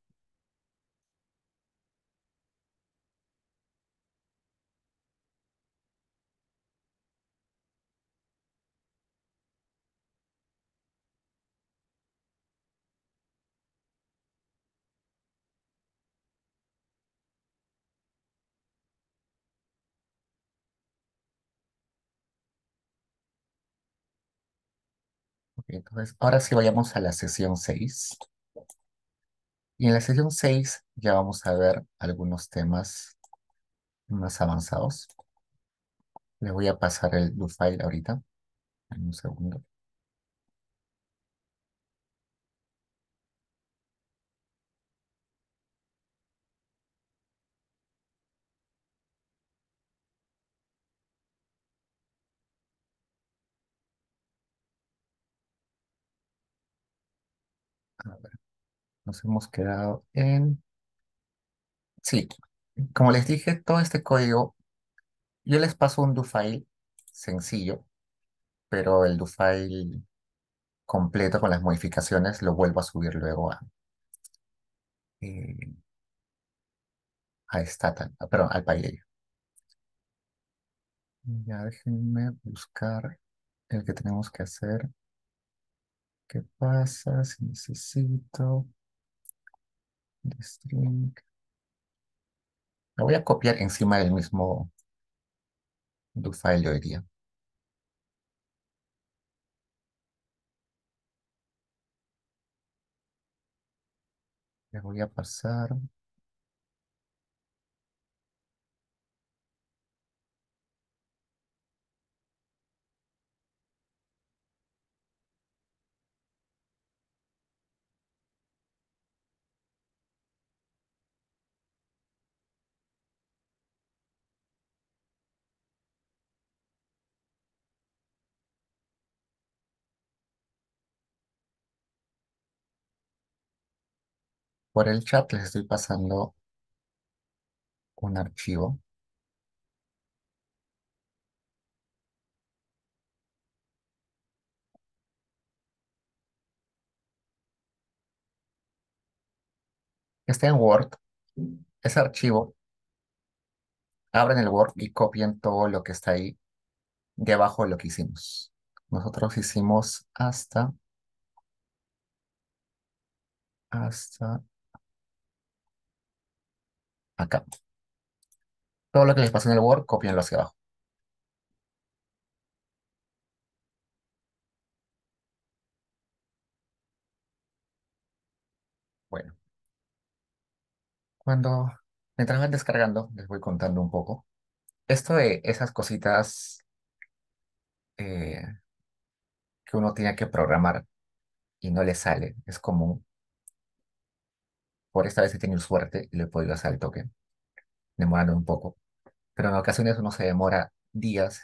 Ok, entonces, ahora sí vayamos a la sesión 6. Y en la sesión 6 ya vamos a ver algunos temas más avanzados. Les voy a pasar el do file ahorita, en un segundo. A ver, nos hemos quedado en... Sí, como les dije, todo este código, yo les paso un do file sencillo, pero el do file completo con las modificaciones lo vuelvo a subir luego eh, a Stata, perdón, al Payello. Ya déjenme buscar el que tenemos que hacer. ¿Qué pasa si necesito the string? Lo voy a copiar encima del mismo do file de hoy día. Le voy a pasar por el chat, les estoy pasando un archivo. Está en Word. Ese archivo, abren el Word y copian todo lo que está ahí debajo de lo que hicimos. Nosotros hicimos hasta acá. Todo lo que les pasó en el Word, copianlo hacia abajo. Bueno, cuando, mientras van descargando, les voy contando un poco. Esto de esas cositas eh, que uno tiene que programar y no le sale, es común. Por esta vez he tenido suerte y lo he podido hacer al toque, demorando un poco. Pero en ocasiones uno se demora días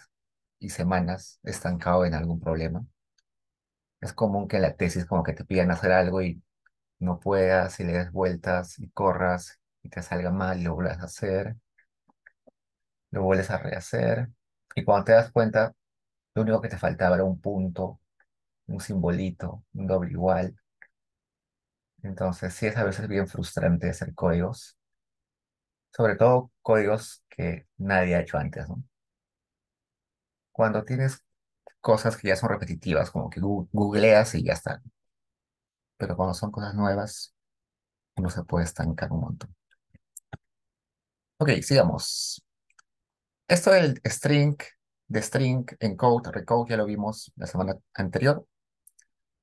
y semanas estancado en algún problema. Es común que en la tesis como que te pidan hacer algo y no puedas y le des vueltas y corras y te salga mal y lo vuelves a hacer, lo vuelves a rehacer. Y cuando te das cuenta, lo único que te faltaba era un punto, un simbolito, un doble igual. Entonces sí es a veces bien frustrante hacer códigos. Sobre todo códigos que nadie ha hecho antes, ¿no? Cuando tienes cosas que ya son repetitivas, como que googleas y ya está. Pero cuando son cosas nuevas, uno se puede estancar un montón. Ok, sigamos. Esto de string, encode, recode, ya lo vimos la semana anterior,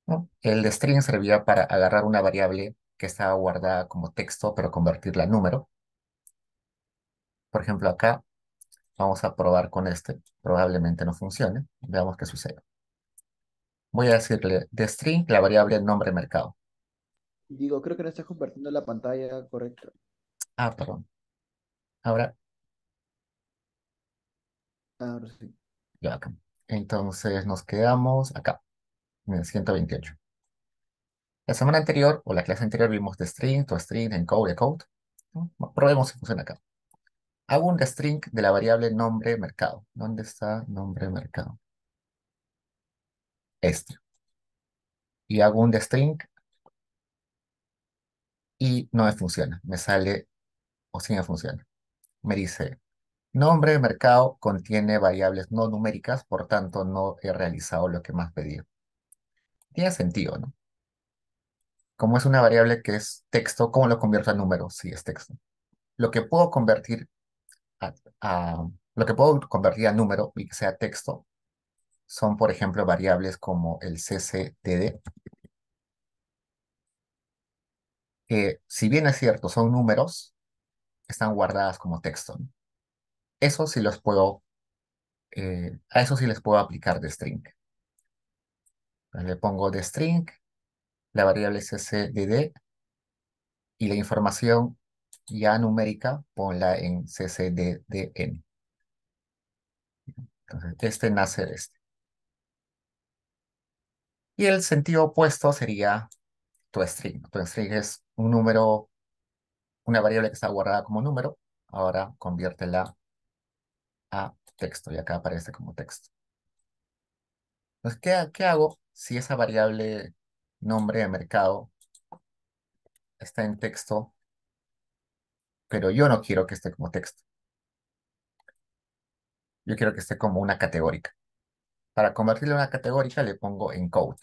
¿no? El de string servía para agarrar una variable que estaba guardada como texto, pero convertirla en número. Por ejemplo, acá vamos a probar con este. Probablemente no funcione. Veamos qué sucede. Voy a decirle de string la variable nombre mercado. Digo, creo que no estás compartiendo la pantalla correcta. Ah, perdón. Ahora, Ahora sí. ya acá. Entonces nos quedamos acá, en el 128. La semana anterior, o la clase anterior, vimos de string, to string, encode, decode, ¿no? Probemos si funciona acá. Hago un string de la variable nombre mercado. ¿Dónde está nombre mercado? Este. Y hago un string y no me funciona. Me sale, o sí me funciona. Me dice, nombre mercado contiene variables no numéricas, por tanto no he realizado lo que más pedí. Tiene sentido, ¿no? Como es una variable que es texto, ¿cómo lo convierto a número si es texto? Lo que puedo convertir a, lo que puedo convertir a número y que sea texto son, por ejemplo, variables como el ccdd, que si bien es cierto, son números, están guardadas como texto, ¿no? Eso sí los puedo, a eso sí les puedo aplicar de string. Entonces, le pongo de string, la variable ccdd y la información ya numérica, ponla en ccddn. Entonces, este nace de este. Y el sentido opuesto sería tu string. Tu string es un número, una variable que está guardada como número. Ahora conviértela a texto y acá aparece como texto. Entonces, ¿qué hago si esa variable nombre de mercado está en texto, pero yo no quiero que esté como texto? Yo quiero que esté como una categórica. Para convertirla a una categórica le pongo encode.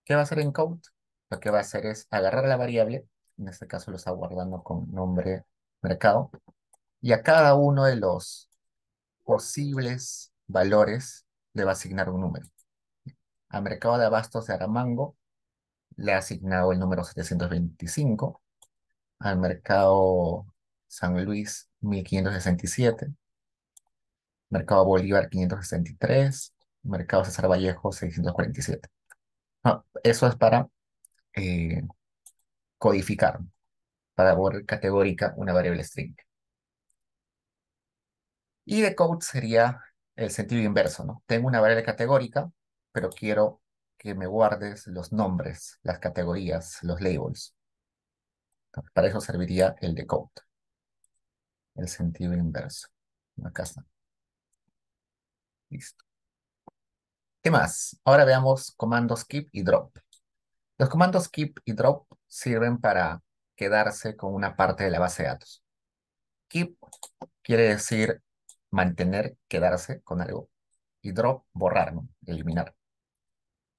¿Qué va a hacer encode? Lo que va a hacer es agarrar la variable, en este caso lo está guardando con nombre mercado, y a cada uno de los posibles valores le va a asignar un número. A mercado de abastos de Aramango le ha asignado el número 725, al mercado San Luis 1567, mercado Bolívar 563, mercado César Vallejo 647. No, eso es para eh, codificar, para volver categórica una variable string. Y decode sería el sentido inverso, ¿no? Tengo una variable categórica, pero quiero que me guardes los nombres, las categorías, los labels. Entonces, para eso serviría el decode, el sentido inverso. Acá está. Listo. ¿Qué más? Ahora veamos comandos keep y drop. Los comandos keep y drop sirven para quedarse con una parte de la base de datos. Keep quiere decir mantener, quedarse con algo. Y drop, borrar, ¿no? Eliminar.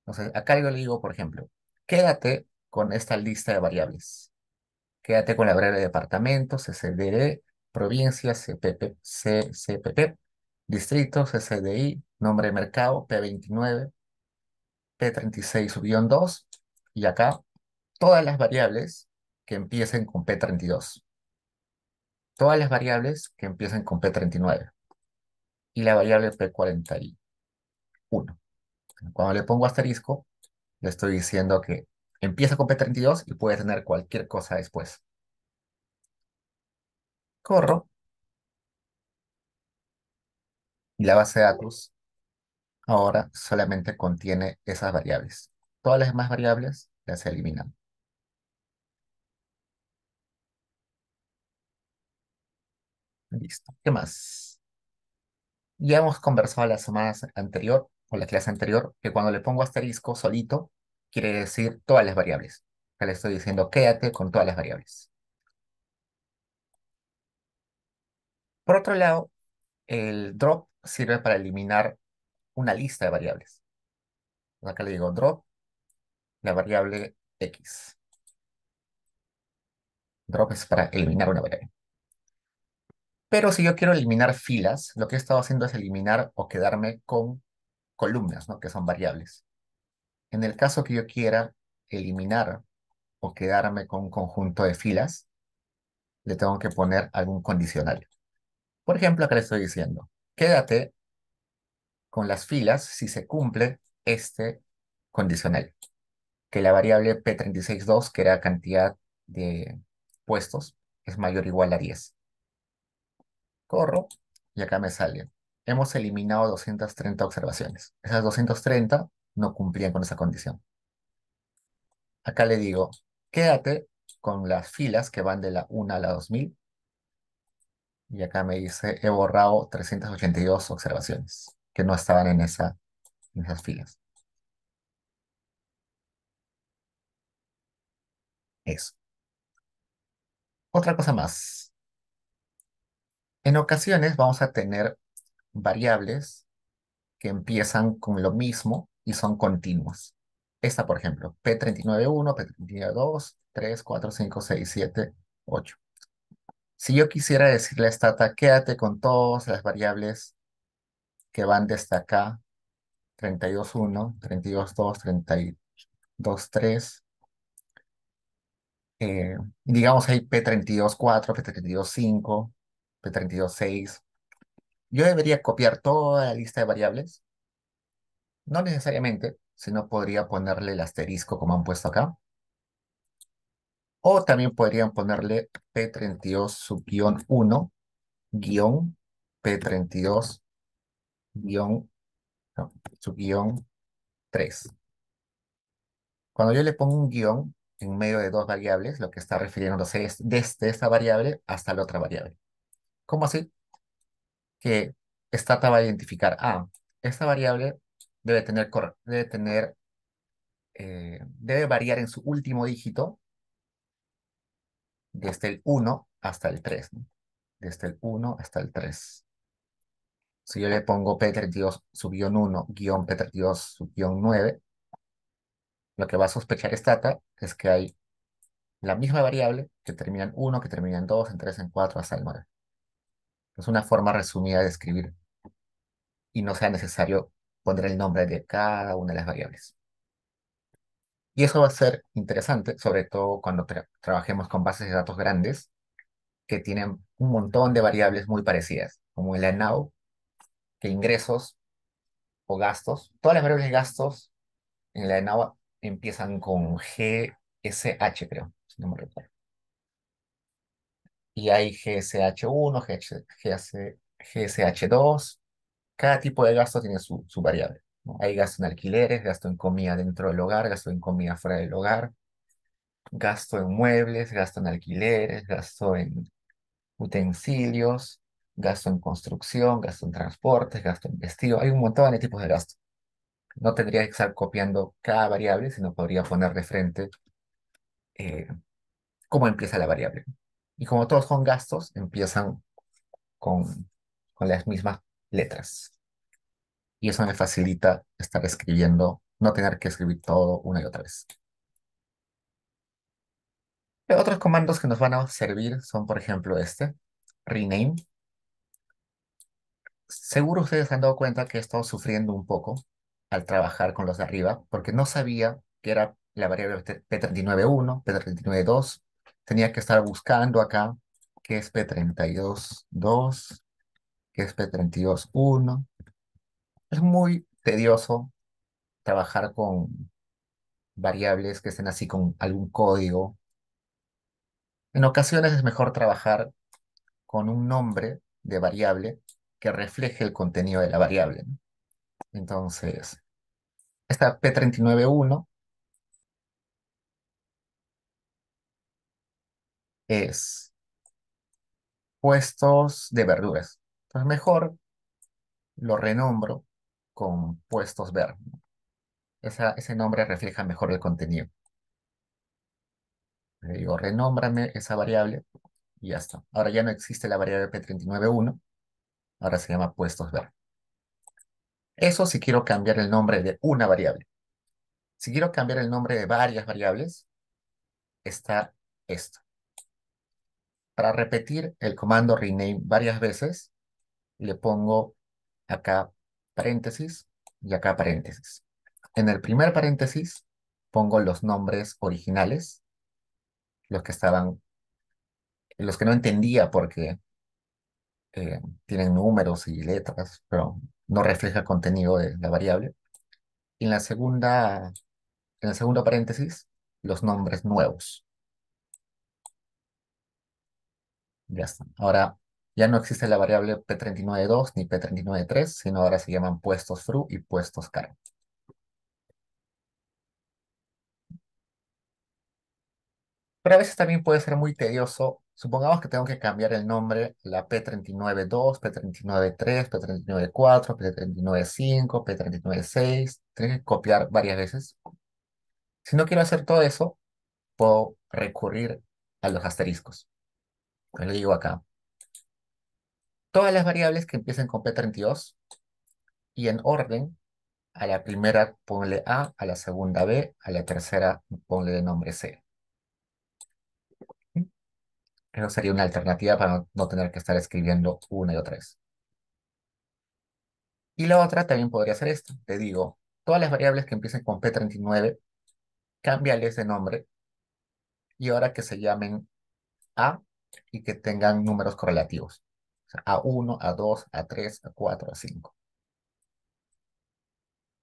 Entonces, acá yo le digo, por ejemplo, quédate con esta lista de variables. Quédate con la variable de departamento, CCDD, provincia, CPP, distrito, CCDI, nombre de mercado, P29, P36-2, y acá todas las variables que empiecen con P32. Todas las variables que empiecen con P39 y la variable P41. Cuando le pongo asterisco, le estoy diciendo que empieza con P32 y puede tener cualquier cosa después. Corro y la base de datos ahora solamente contiene esas variables. Todas las demás variables ya se eliminan. Listo. ¿Qué más? Ya hemos conversado la semana anterior o la clase anterior que cuando le pongo asterisco solito quiere decir todas las variables. Acá le estoy diciendo quédate con todas las variables. Por otro lado, el drop sirve para eliminar una lista de variables. Acá le digo drop, la variable X. Drop es para eliminar una variable. Pero si yo quiero eliminar filas, lo que he estado haciendo es eliminar o quedarme con columnas, ¿no? Que son variables. En el caso que yo quiera eliminar o quedarme con un conjunto de filas, le tengo que poner algún condicional. Por ejemplo, acá le estoy diciendo, quédate con las filas si se cumple este condicional, que la variable P362, que era cantidad de puestos, es mayor o igual a 10. Corro y acá me sale. Hemos eliminado 230 observaciones. Esas 230 no cumplían con esa condición. Acá le digo, quédate con las filas que van de la 1 a la 2000. Y acá me dice, he borrado 382 observaciones que no estaban en esas filas. Eso. Otra cosa más. En ocasiones vamos a tener variables que empiezan con lo mismo y son continuas. Esta, por ejemplo, P391, P392, 3, 4, 5, 6, 7, 8. Si yo quisiera decirle a esta data, quédate con todas las variables que van desde acá, 32.1, 32.2, 32.3, digamos ahí P32.4, P32.5, P32.6, yo debería copiar toda la lista de variables. No necesariamente, sino podría ponerle el asterisco como han puesto acá. O también podrían ponerle P32 subguión 1 guión P32 guión, no, subguión 3. Cuando yo le pongo un guión en medio de dos variables, lo que está refiriéndose es desde esta variable hasta la otra variable. ¿Cómo así? Que Stata va a identificar, esta variable debe variar en su último dígito desde el 1 hasta el 3, ¿no? Desde el 1 hasta el 3. Si yo le pongo P32 subguión 1 guión P32 subguión 9, lo que va a sospechar Stata es que hay la misma variable que termina en 1, que termina en 2, en 3, en 4, hasta el 9. Es una forma resumida de escribir y no sea necesario poner el nombre de cada una de las variables. Y eso va a ser interesante, sobre todo cuando trabajemos con bases de datos grandes que tienen un montón de variables muy parecidas, como el ANOW, que ingresos o gastos, todas las variables de gastos en la ANOW empiezan con GSH, creo, si no me recuerdo. Y hay GSH1, GSH2, cada tipo de gasto tiene su variable, ¿no? Hay gasto en alquileres, gasto en comida dentro del hogar, gasto en comida fuera del hogar, gasto en muebles, gasto en alquileres, gasto en utensilios, gasto en construcción, gasto en transportes, gasto en vestido. Hay un montón de tipos de gasto. No tendría que estar copiando cada variable, sino podría poner de frente eh, cómo empieza la variable. Y como todos son gastos, empiezan con, con las mismas letras. Y eso me facilita estar escribiendo, no tener que escribir todo una y otra vez. Otros comandos que nos van a servir son, por ejemplo, rename. Seguro ustedes se han dado cuenta que he estado sufriendo un poco al trabajar con los de arriba, porque no sabía que era la variable P391, P392. Tenía que estar buscando acá qué es P32.2, qué es P32.1. Es muy tedioso trabajar con variables que estén así con algún código. En ocasiones es mejor trabajar con un nombre de variable que refleje el contenido de la variable, ¿no? Entonces, esta P391 es puestos de verduras. Entonces, mejor lo renombro con puestos ver, ¿no? Ese nombre refleja mejor el contenido. Le digo, renómbrame esa variable y ya está. Ahora ya no existe la variable P391, ahora se llama puestos ver. Eso si quiero cambiar el nombre de una variable. Si quiero cambiar el nombre de varias variables, está esto. Para repetir el comando rename varias veces, le pongo acá paréntesis y acá paréntesis. En el primer paréntesis pongo los nombres originales, los que estaban, los que no entendía porque tienen números y letras, pero no refleja el contenido de la variable. Y en el segundo paréntesis, los nombres nuevos. Ya está. Ahora ya no existe la variable P392 ni P393, sino ahora se llaman puestos fru y puestos car. Pero a veces también puede ser muy tedioso. Supongamos que tengo que cambiar el nombre, la P392, P393, P394, P395, P396. Tengo que copiar varias veces. Si no quiero hacer todo eso, puedo recurrir a los asteriscos. Pues le digo acá, todas las variables que empiecen con P32 y en orden, a la primera ponle A la segunda B, a la tercera ponle de nombre C. Eso sería una alternativa para no tener que estar escribiendo una y otra vez. Y la otra también podría ser esto. Te digo, todas las variables que empiecen con P39, cámbiales de nombre y ahora que se llamen A y que tengan números correlativos. O sea, A1, A2, A3, A4, A5.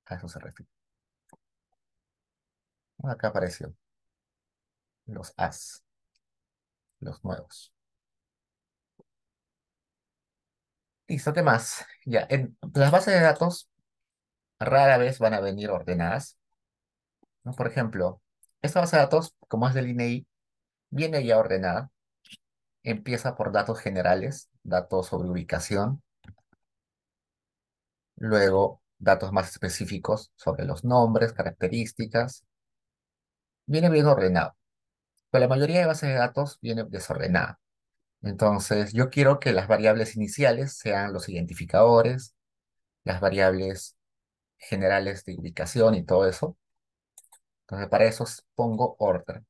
A eso se refiere. Acá apareció los As, los nuevos. Listo, ¿qué más? Ya, en las bases de datos rara vez van a venir ordenadas, ¿no? Por ejemplo, esta base de datos, como es del INEI, viene ya ordenada. Empieza por datos generales, datos sobre ubicación, luego datos más específicos sobre los nombres, características. Viene bien ordenado, pero la mayoría de bases de datos viene desordenada. Entonces, yo quiero que las variables iniciales sean los identificadores, las variables generales de ubicación y todo eso. Entonces, para eso pongo order.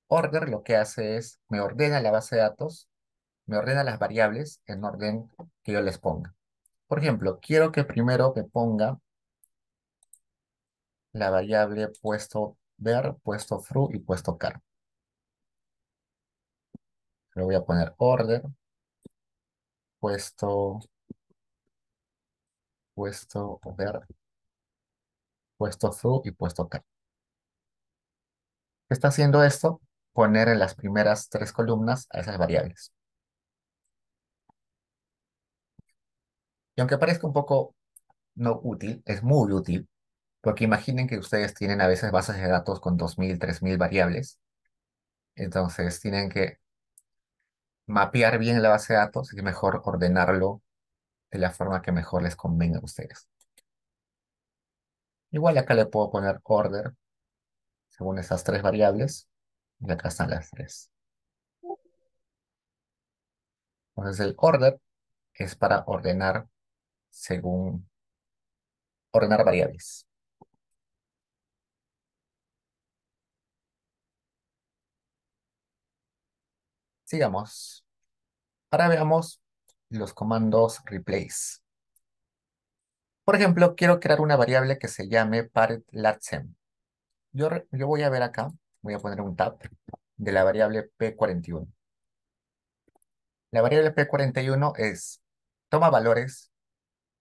Order lo que hace es, me ordena la base de datos, me ordena las variables en orden que yo les ponga. Por ejemplo, quiero que primero me ponga la variable puesto ver, puesto fru y puesto car. Le voy a poner order, puesto, puesto ver, puesto fru y puesto car. ¿Qué está haciendo esto? Poner en las primeras tres columnas a esas variables. Y aunque parezca un poco no útil, es muy útil, porque imaginen que ustedes tienen a veces bases de datos con 2000, 3000 variables. Entonces tienen que mapear bien la base de datos y es mejor ordenarlo de la forma que mejor les convenga a ustedes. Igual acá le puedo poner order según esas tres variables y acá están las tres. Entonces el order es para ordenar según ordenar variables. Sigamos. Ahora veamos los comandos replace. Por ejemplo, quiero crear una variable que se llame parent.latsem. Yo voy a ver acá, voy a poner un tab de la variable P41. La variable P41 toma valores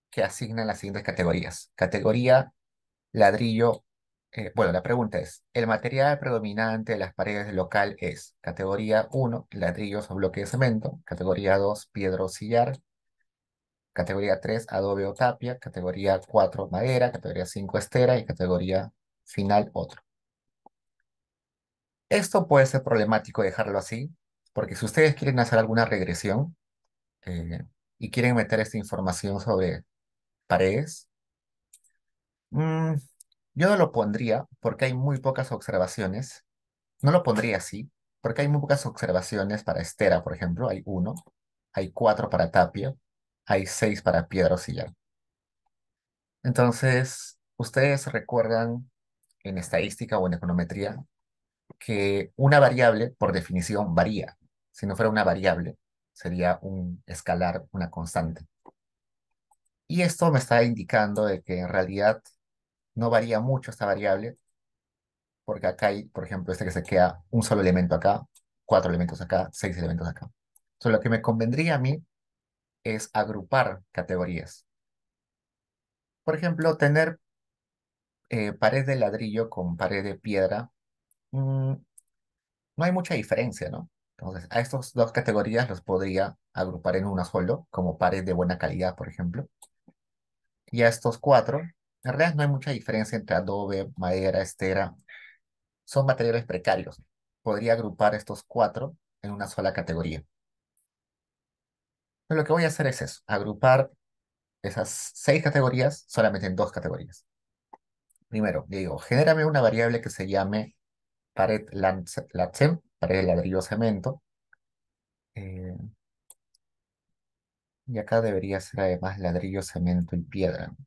que asignan las siguientes categorías. Categoría ladrillo. Bueno, la pregunta es, el material predominante de las paredes del local es categoría 1, ladrillos o bloque de cemento, categoría 2, piedra o sillar, categoría 3, adobe o tapia, categoría 4, madera, categoría 5, estera y categoría final, otro. Esto puede ser problemático dejarlo así, porque si ustedes quieren hacer alguna regresión eh, y quieren meter esta información sobre paredes, mm, yo no lo pondría porque hay muy pocas observaciones. No lo pondría así, porque hay muy pocas observaciones para Estera, por ejemplo, hay uno, hay cuatro para Tapia, hay seis para Piedra Sillar. Entonces, ustedes recuerdan en estadística o en econometría que una variable, por definición, varía. Si no fuera una variable, sería un escalar, una constante. Y esto me está indicando de que en realidad no varía mucho esta variable, porque acá hay, por ejemplo, este que se queda un solo elemento acá, cuatro elementos acá, seis elementos acá. Entonces, lo que me convendría a mí es agrupar categorías. Por ejemplo, tener pared de ladrillo con pared de piedra, mm, no hay mucha diferencia, ¿no? Entonces, a estas dos categorías los podría agrupar en una solo, como pared de buena calidad, por ejemplo. Y a estos cuatro, en realidad no hay mucha diferencia entre adobe, madera, estera. Son materiales precarios. Podría agrupar estos cuatro en una sola categoría. Pero lo que voy a hacer es eso, agrupar esas seis categorías solamente en dos categorías. Primero, le digo, genérame una variable que se llame pared LATSEM, pared de ladrillo cemento. eh, y acá debería ser además ladrillo, cemento y piedra, ¿no?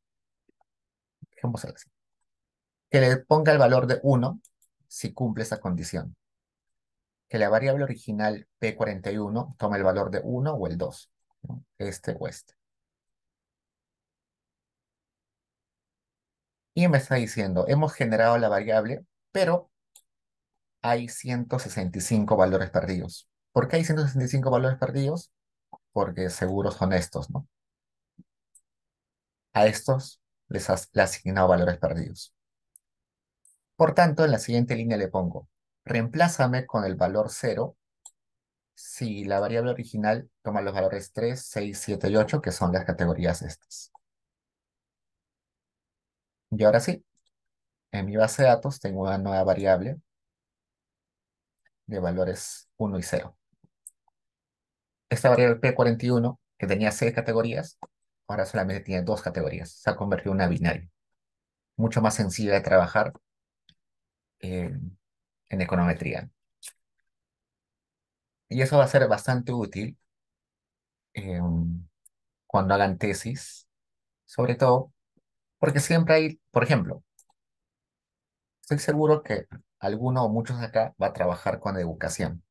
Dejemos así. Que le ponga el valor de uno si cumple esa condición. Que la variable original P41 tome el valor de uno o el 2, ¿no? Este o este. Y me está diciendo, hemos generado la variable, pero hay 165 valores perdidos. ¿Por qué hay 165 valores perdidos? Porque seguros son estos, ¿no? A estos le he asignado valores perdidos. Por tanto, en la siguiente línea le pongo, reemplázame con el valor cero si la variable original toma los valores 3, 6, 7 y 8, que son las categorías estas. Y ahora sí, en mi base de datos tengo una nueva variable de valores 1 y 0. Esta variable P41, que tenía 6 categorías, ahora solamente tiene 2 categorías. Se ha convertido en una binaria. Mucho más sencilla de trabajar en econometría. Y eso va a ser bastante útil eh, cuando hagan tesis, sobre todo porque siempre hay, por ejemplo, estoy seguro que alguno o muchos de acá va a trabajar con educación,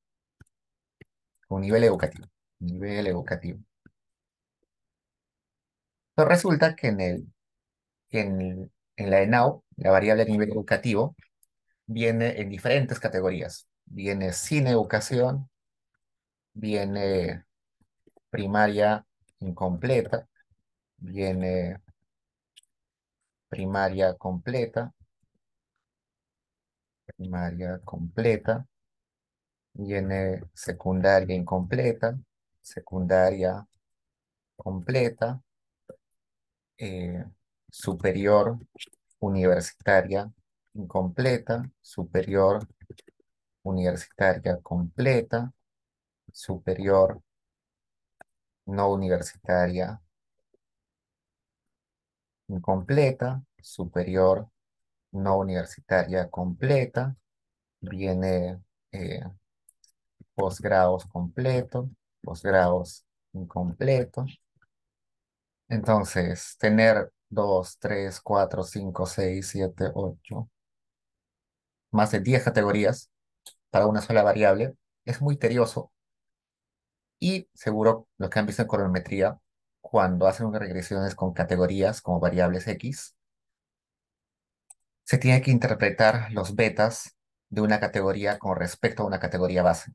con nivel educativo, nivel educativo. Pero resulta que en la ENAU, la variable de nivel educativo, viene en diferentes categorías. Viene sin educación, viene primaria incompleta, viene primaria completa, primaria completa, viene secundaria incompleta, secundaria completa, eh, superior universitaria incompleta, superior universitaria completa, superior no universitaria incompleta, superior no universitaria completa, viene posgrados completo, posgrados incompleto. Entonces, tener 2, 3, 4, 5, 6, 7, 8, más de 10 categorías para una sola variable es muy tedioso y seguro los que han visto en econometría, cuando hacen unas regresiones con categorías como variables X, se tiene que interpretar los betas de una categoría con respecto a una categoría base.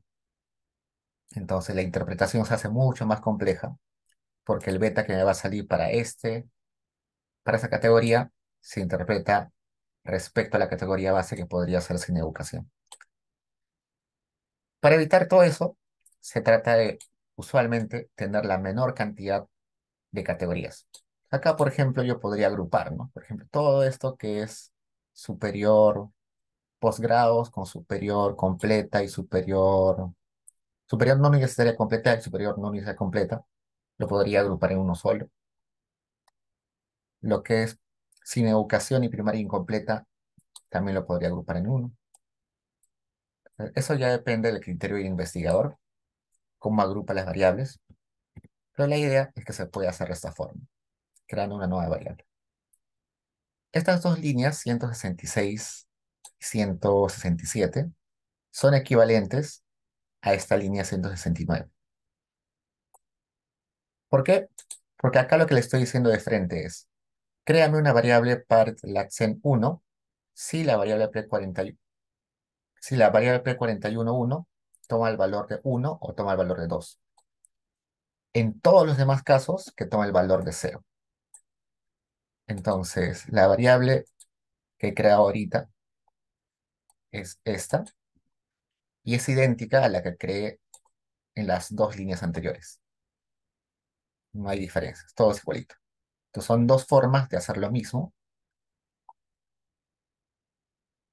Entonces la interpretación se hace mucho más compleja porque el beta que me va a salir para esa categoría, se interpreta respecto a la categoría base que podría ser sin educación. Para evitar todo eso, se trata de usualmente tener la menor cantidad de categorías. Acá, por ejemplo, yo podría agrupar, ¿no? Por ejemplo, todo esto que es superior, posgrados con superior completa y superior no universitaria completa y superior no universitaria completa, lo podría agrupar en uno solo. Lo que es sin educación y primaria incompleta, también lo podría agrupar en uno. Eso ya depende del criterio del investigador, cómo agrupa las variables, pero la idea es que se puede hacer de esta forma, creando una nueva variable. Estas dos líneas, 166 y 167, son equivalentes a esta línea 169. ¿Por qué? Porque acá lo que le estoy diciendo de frente es, créame una variable part_latsen1 si la variable p41, si la variable p41,1 toma el valor de 1 o toma el valor de 2. En todos los demás casos, que toma el valor de 0. Entonces, la variable que he creado ahorita es esta y es idéntica a la que creé en las dos líneas anteriores. No hay diferencias, todo es igualito. Entonces, son dos formas de hacer lo mismo.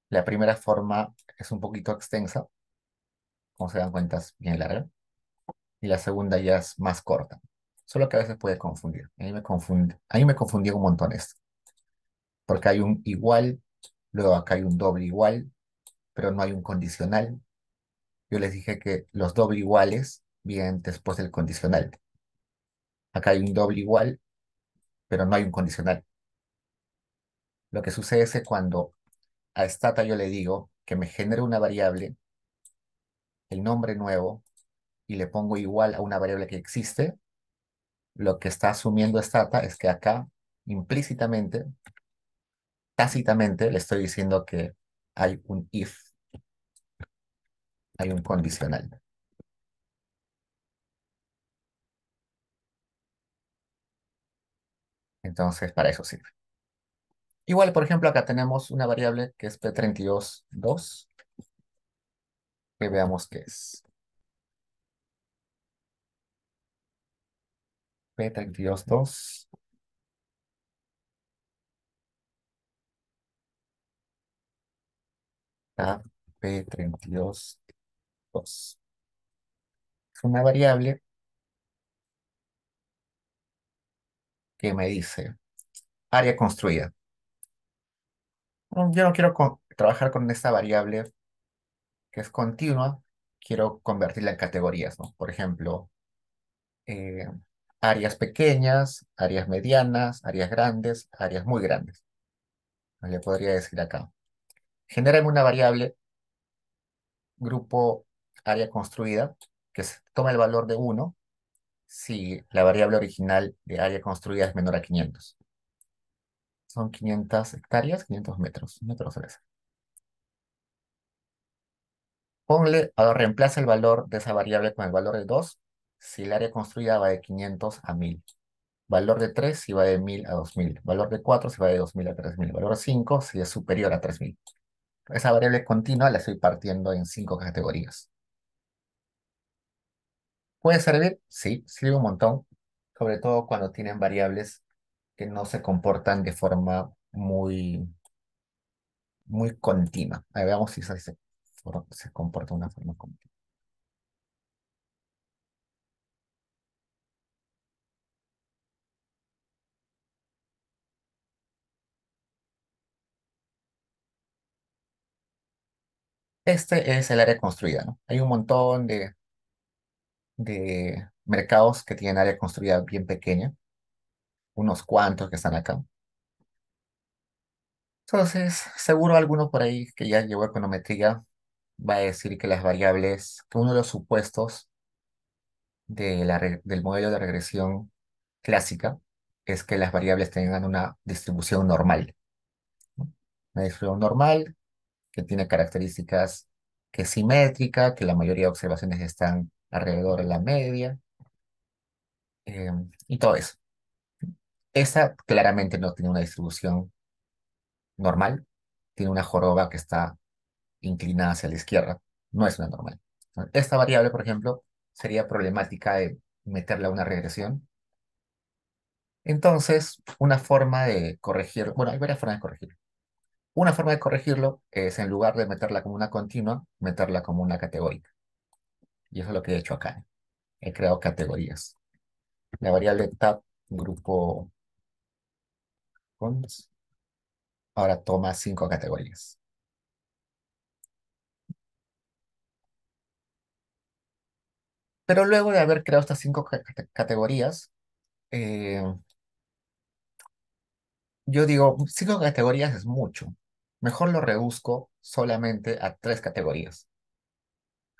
La primera forma es un poquito extensa, como se dan cuenta es bien larga, y la segunda ya es más corta. Solo que a veces puede confundir. A mí me confundía un montón esto, porque hay un igual, luego acá hay un doble igual, pero no hay un condicional. Yo les dije que los doble iguales vienen después del condicional. Acá hay un doble igual, pero no hay un condicional. Lo que sucede es que cuando a Stata yo le digo que me genere una variable, el nombre nuevo, y le pongo igual a una variable que existe, lo que está asumiendo Stata es que acá, implícitamente, tácitamente, le estoy diciendo que hay un if, hay un condicional. Entonces, para eso sirve. Igual, por ejemplo, acá tenemos una variable que es p32,2, que veamos qué es. P32,2, a P32,2. Es una variable que me dice área construida. Yo no quiero trabajar con esta variable que es continua, quiero convertirla en categorías, ¿no? Por ejemplo, eh, áreas pequeñas, áreas medianas, áreas grandes, áreas muy grandes. Le podría decir acá. Genérame una variable grupo área construida que toma el valor de 1 si la variable original de área construida es menor a 500. Son 500 hectáreas, 500 metros. Metros debe ser. Ponle, ahora reemplaza el valor de esa variable con el valor de 2 si el área construida va de 500 a 1000. Valor de 3 si va de 1000 a 2000. Valor de 4 si va de 2000 a 3000. Valor de 5 si es superior a 3000. Esa variable continua la estoy partiendo en 5 categorías. ¿Puede servir? Sí, sirve un montón. Sobre todo cuando tienen variables que no se comportan de forma muy continua. Ahí veamos si se comporta de una forma continua. Este es el área construida, ¿no? Hay un montón de mercados que tienen área construida bien pequeña, unos cuantos que están acá. Entonces, seguro alguno por ahí que ya llevó econometría va a decir que las variables, que uno de los supuestos del modelo de regresión clásica es que las variables tengan una distribución normal, ¿no? Una distribución normal que tiene características que es simétrica, que la mayoría de observaciones están alrededor de la media, eh, y todo eso. Esa claramente no tiene una distribución normal, tiene una joroba que está inclinada hacia la izquierda, no es una normal. Esta variable, por ejemplo, sería problemática de meterla a una regresión. Entonces, una forma de corregir, bueno, hay varias formas de corregirlo. Una forma de corregirlo es, en lugar de meterla como una continua, meterla como una categórica. Y eso es lo que he hecho acá. He creado categorías. La variable tab, grupo cons, ahora toma 5 categorías. Pero luego de haber creado estas cinco categorías, eh, yo digo, cinco categorías es mucho. Mejor lo reduzco solamente a tres categorías.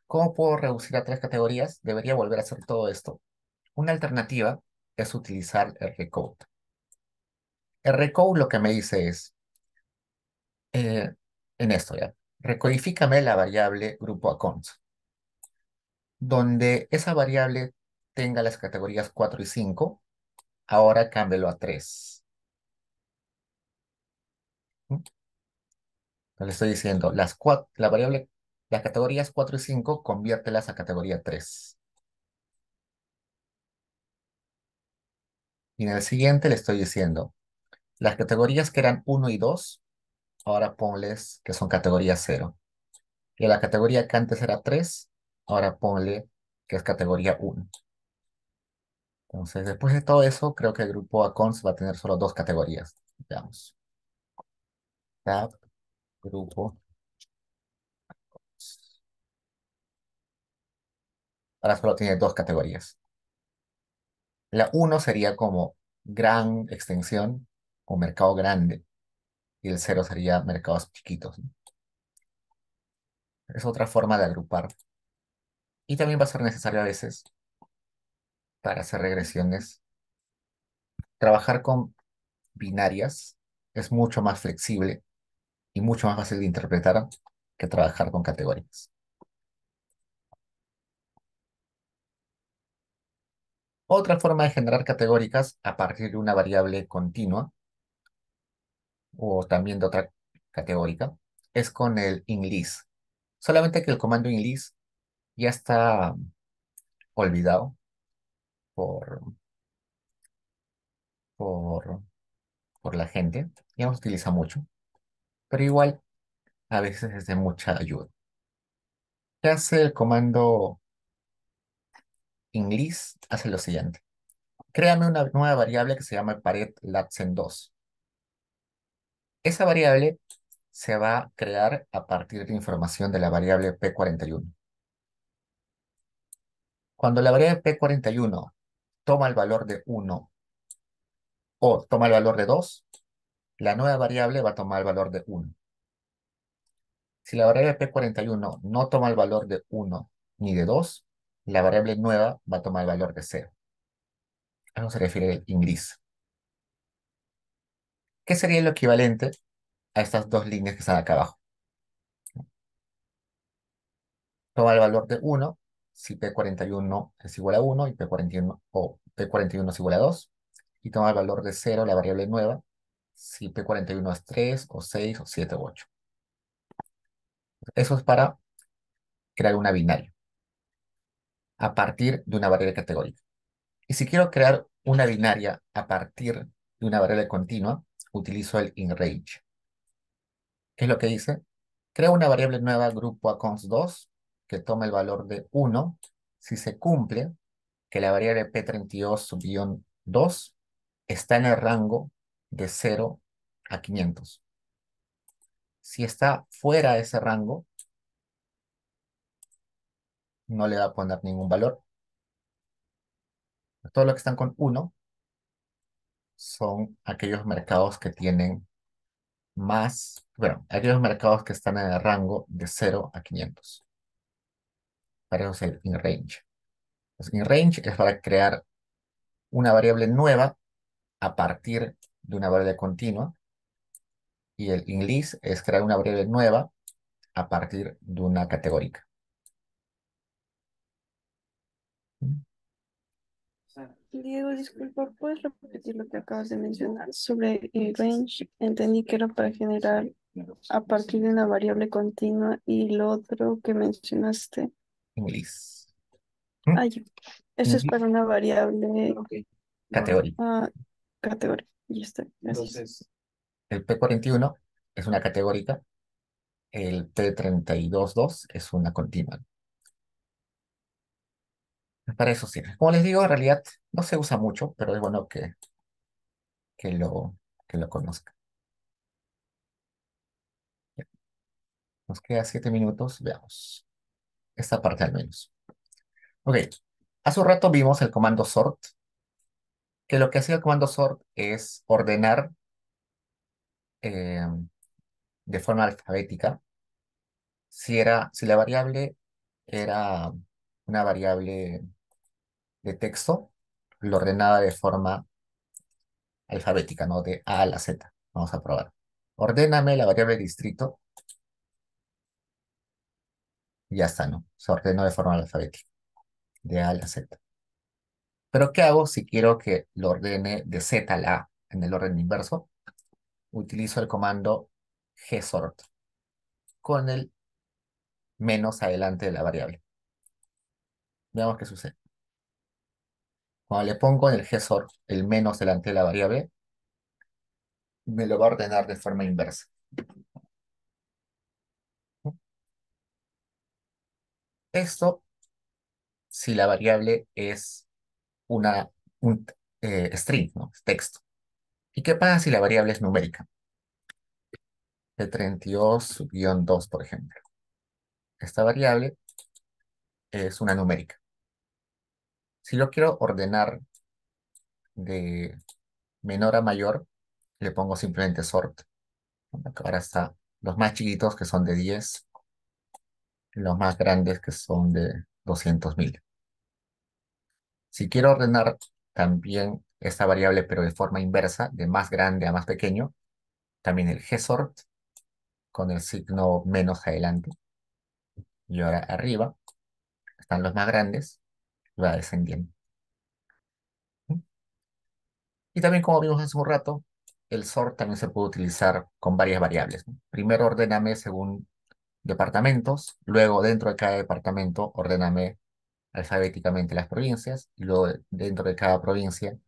¿Cómo puedo reducir a tres categorías? Debería volver a hacer todo esto. Una alternativa es utilizar el recode. El recode lo que me dice es, eh, en esto ya, recodifícame la variable grupo accounts, donde esa variable tenga las categorías 4 y 5, ahora cámbialo a 3. Le estoy diciendo, la variable, las categorías 4 y 5, conviértelas a categoría 3. Y en el siguiente le estoy diciendo, las categorías que eran 1 y 2, ahora ponles que son categoría 0. Y a la categoría que antes era 3, ahora ponle que es categoría 1. Entonces, después de todo eso, creo que el grupo accounts va a tener solo dos categorías. Veamos. Tab, grupo. Ahora solo tiene dos categorías. La uno sería como gran extensión o mercado grande. Y el cero sería mercados chiquitos, ¿no? Es otra forma de agrupar. Y también va a ser necesario a veces para hacer regresiones. Trabajar con binarias es mucho más flexible y mucho más fácil de interpretar que trabajar con categorías. Otra forma de generar categóricas a partir de una variable continua o también de otra categórica es con el inlist. Solamente que el comando inlist ya está olvidado por, por, por la gente, ya no se utiliza mucho, pero igual a veces es de mucha ayuda. ¿Qué hace el comando inlist? Hace lo siguiente. Créame una nueva variable que se llama paret latsen2. Esa variable se va a crear a partir de información de la variable p41. Cuando la variable p41 toma el valor de 1 o toma el valor de 2, la nueva variable va a tomar el valor de 1. Si la variable p41 no toma el valor de 1 ni de 2, la variable nueva va a tomar el valor de 0. A eso se refiere el inglés. ¿Qué sería lo equivalente a estas dos líneas que están acá abajo? Toma el valor de 1 si p41 es igual a 1 y p41 o p41 es igual a 2. Y toma el valor de 0, la variable nueva, si p41 es 3 o 6 o 7 o 8. Eso es para crear una binaria a partir de una variable categórica. Y si quiero crear una binaria a partir de una variable continua, utilizo el inRange. ¿Qué es lo que dice? Crea una variable nueva grupo accounts2 que toma el valor de 1 si se cumple que la variable p32-2 está en el rango de 0 a 500. Si está fuera de ese rango, no le va a poner ningún valor. Todos los que están con 1 son aquellos mercados que tienen más, bueno, aquellos mercados que están en el rango de 0 a 500. Para eso es el inRange. Pues inRange es para crear una variable nueva a partir de una variable continua y el inlist es crear una variable nueva a partir de una categórica. Diego, disculpa, ¿puedes repetir lo que acabas de mencionar sobre el range? Entendí que era para generar a partir de una variable continua y lo otro que mencionaste. Inlist. ¿Mm? Ah, ya. Eso es Inlist para una variable categórica. categoría. Ya está, gracias. El P41 es una categórica, el P32-2 es una continua. Para eso sirve. Como les digo, en realidad no se usa mucho, pero es bueno que lo, que lo conozcan. Nos queda 7 minutos, veamos. Esta parte al menos. Ok, Hace un rato vimos el comando sort, que lo que hacía el comando sort es ordenar eh, de forma alfabética si la variable era una variable de texto, lo ordenaba de forma alfabética, ¿no? De A a la Z. Vamos a probar. Ordéname la variable distrito y ya está, ¿no? Se ordenó de forma alfabética, de A a la Z. Pero ¿qué hago si quiero que lo ordene de Z a la A en el orden inverso? Utilizo el comando gsort con el menos adelante de la variable. Veamos qué sucede. Cuando le pongo en el gsort el menos delante de la variable, me lo va a ordenar de forma inversa. Esto si la variable es una, un string, ¿no? Es texto. ¿Y qué pasa si la variable es numérica? El 32-2, por ejemplo. Esta variable es una numérica. Si lo quiero ordenar de menor a mayor, le pongo simplemente sort. Ahora está los más chiquitos que son de 10, y los más grandes que son de 200.000. Si quiero ordenar también esta variable, pero de forma inversa, de más grande a más pequeño, también el gsort con el signo menos adelante. Y ahora arriba están los más grandes, y va descendiendo. Y también, como vimos hace un rato, el sort también se puede utilizar con varias variables, ¿no? Primero ordéname según departamentos, luego dentro de cada departamento ordéname alfabéticamente las provincias, y luego dentro de cada provincia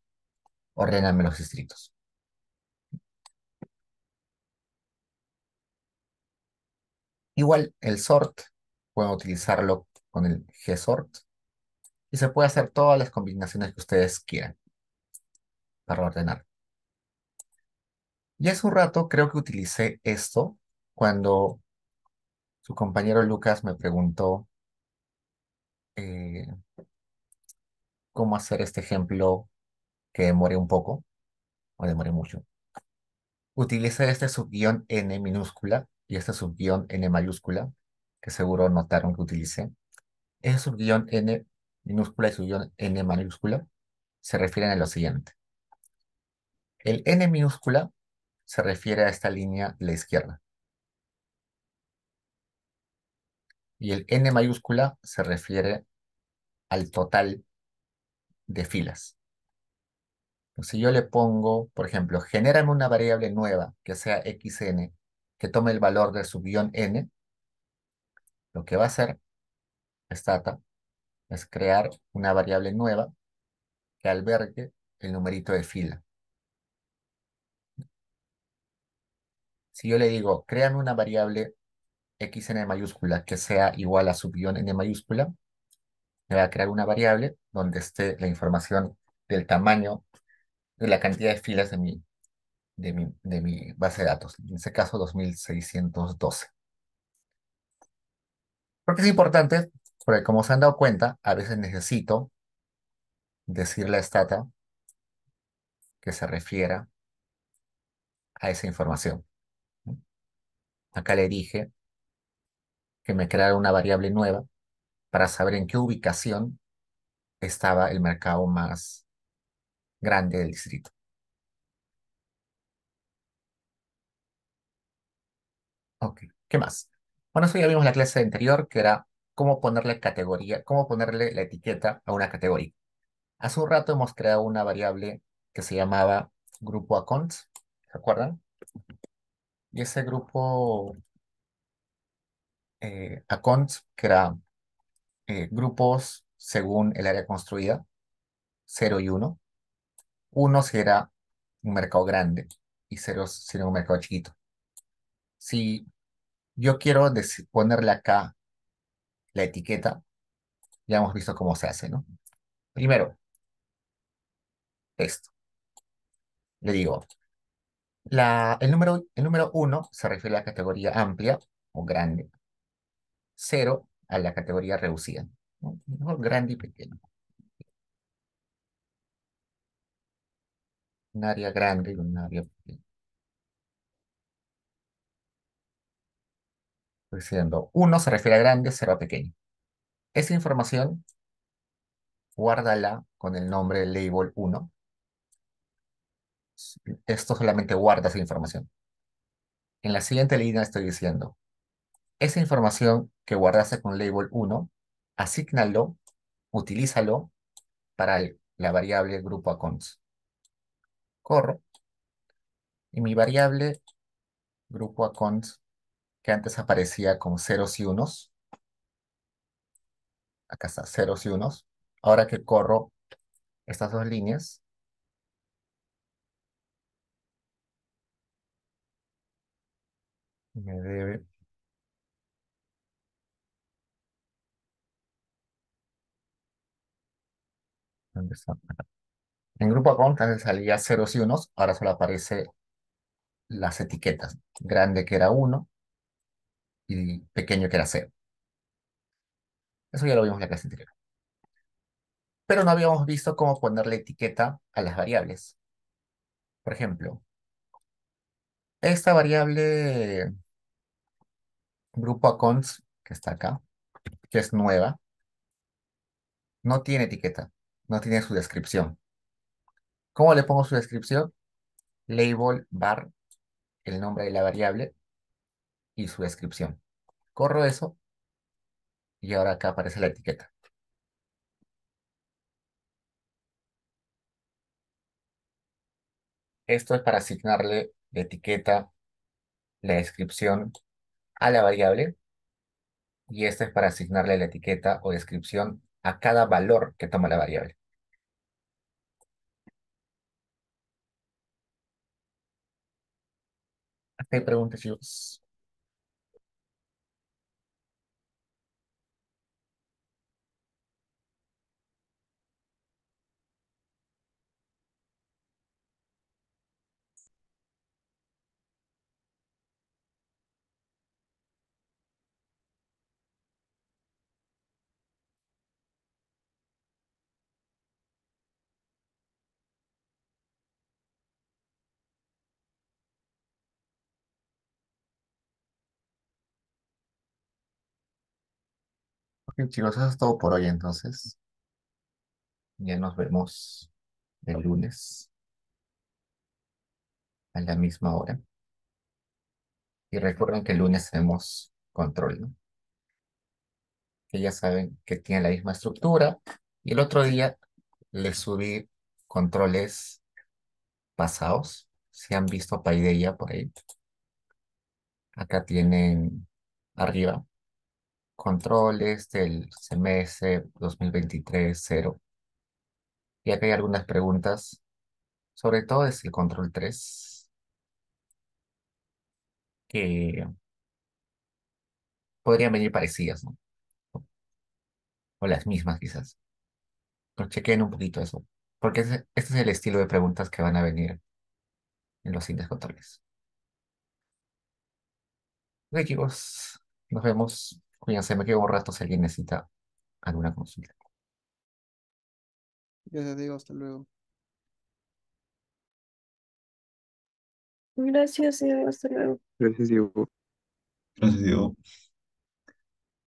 ordéname los distritos. Igual el sort pueden utilizarlo con el gsort y se puede hacer todas las combinaciones que ustedes quieran para ordenar. Y hace un rato creo que utilicé esto cuando su compañero Lucas me preguntó eh, cómo hacer este ejemplo que demore un poco o demore mucho. Utilicé este subguión n minúscula y este subguión n mayúscula, que seguro notaron que utilicé. Ese subguión n minúscula y subguión n mayúscula se refieren a lo siguiente. El n minúscula se refiere a esta línea de la izquierda y el n mayúscula se refiere al total de filas. Si yo le pongo, por ejemplo, genérame una variable nueva que sea xn, que tome el valor de su guión n, lo que va a hacer Stata es crear una variable nueva que albergue el numerito de fila. Si yo le digo, créame una variable xn mayúscula que sea igual a su guión n mayúscula, me va a crear una variable donde esté la información del tamaño de la cantidad de filas de mi base de datos. En este caso, 2612. ¿Por qué es importante? Porque como se han dado cuenta, a veces necesito decirle a Stata que se refiera a esa información, ¿no? Acá le dije que me creara una variable nueva para saber en qué ubicación estaba el mercado más grande del distrito. Ok, ¿qué más? Bueno, eso ya vimos en la clase anterior, que era cómo ponerle categoría, cómo ponerle la etiqueta a una categoría. Hace un rato hemos creado una variable que se llamaba grupo accounts, ¿se acuerdan? Y ese grupo accounts, que era grupos según el área construida, 0 y 1. 1 si era un mercado grande y 0 si era un mercado chiquito. Si yo quiero ponerle acá la etiqueta, ya hemos visto cómo se hace, ¿no? Primero, esto. Le digo, el número 1 se refiere a la categoría amplia o grande. 0 a la categoría reducida, ¿no? Mejor grande y pequeño. un área grande y un área pequeña. Estoy diciendo, 1 se refiere a grande, 0 a pequeño. Esa información, guárdala con el nombre label 1. Esto solamente guarda esa información. En la siguiente línea estoy diciendo, esa información que guardaste con label 1, asígnalo, utilízalo para la variable grupo accounts. Corro, y mi variable grupo accounts, que antes aparecía con ceros y unos, acá está, ceros y unos. Ahora que corro estas dos líneas, me debe... ¿Dónde está? Acá. En grupo account antes salía ceros y unos, ahora solo aparece las etiquetas. Grande que era 1 y pequeño que era 0. Eso ya lo vimos en la clase anterior. Pero no habíamos visto cómo ponerle etiqueta a las variables. Por ejemplo, esta variable grupo accounts, que está acá, que es nueva, no tiene etiqueta, no tiene su descripción. ¿Cómo le pongo su descripción? Label var, el nombre de la variable y su descripción. Corro eso y ahora acá aparece la etiqueta. Esto es para asignarle la etiqueta, la descripción a la variable, y este es para asignarle la etiqueta o descripción a cada valor que toma la variable. ¿Hay preguntas, chicos? Ok, chicos, eso es todo por hoy entonces. Ya nos vemos el lunes a la misma hora. Y recuerden que el lunes tenemos control, ¿no? Que ya saben que tiene la misma estructura. Y el otro día les subí controles pasados. Si han visto Paideia por ahí. Acá tienen arriba controles del semestre 2023 cero. Y acá hay algunas preguntas, sobre todo es el control 3 que podrían venir parecidas, ¿no? O las mismas quizás. Pero chequen un poquito eso, porque este es el estilo de preguntas que van a venir en los siguientes controles. Ok, chicos, nos vemos. Cuídense, me quedo un rato si alguien necesita alguna consulta. Gracias, Diego, hasta luego. Gracias, hasta luego. Gracias, Diego. Gracias, Diego.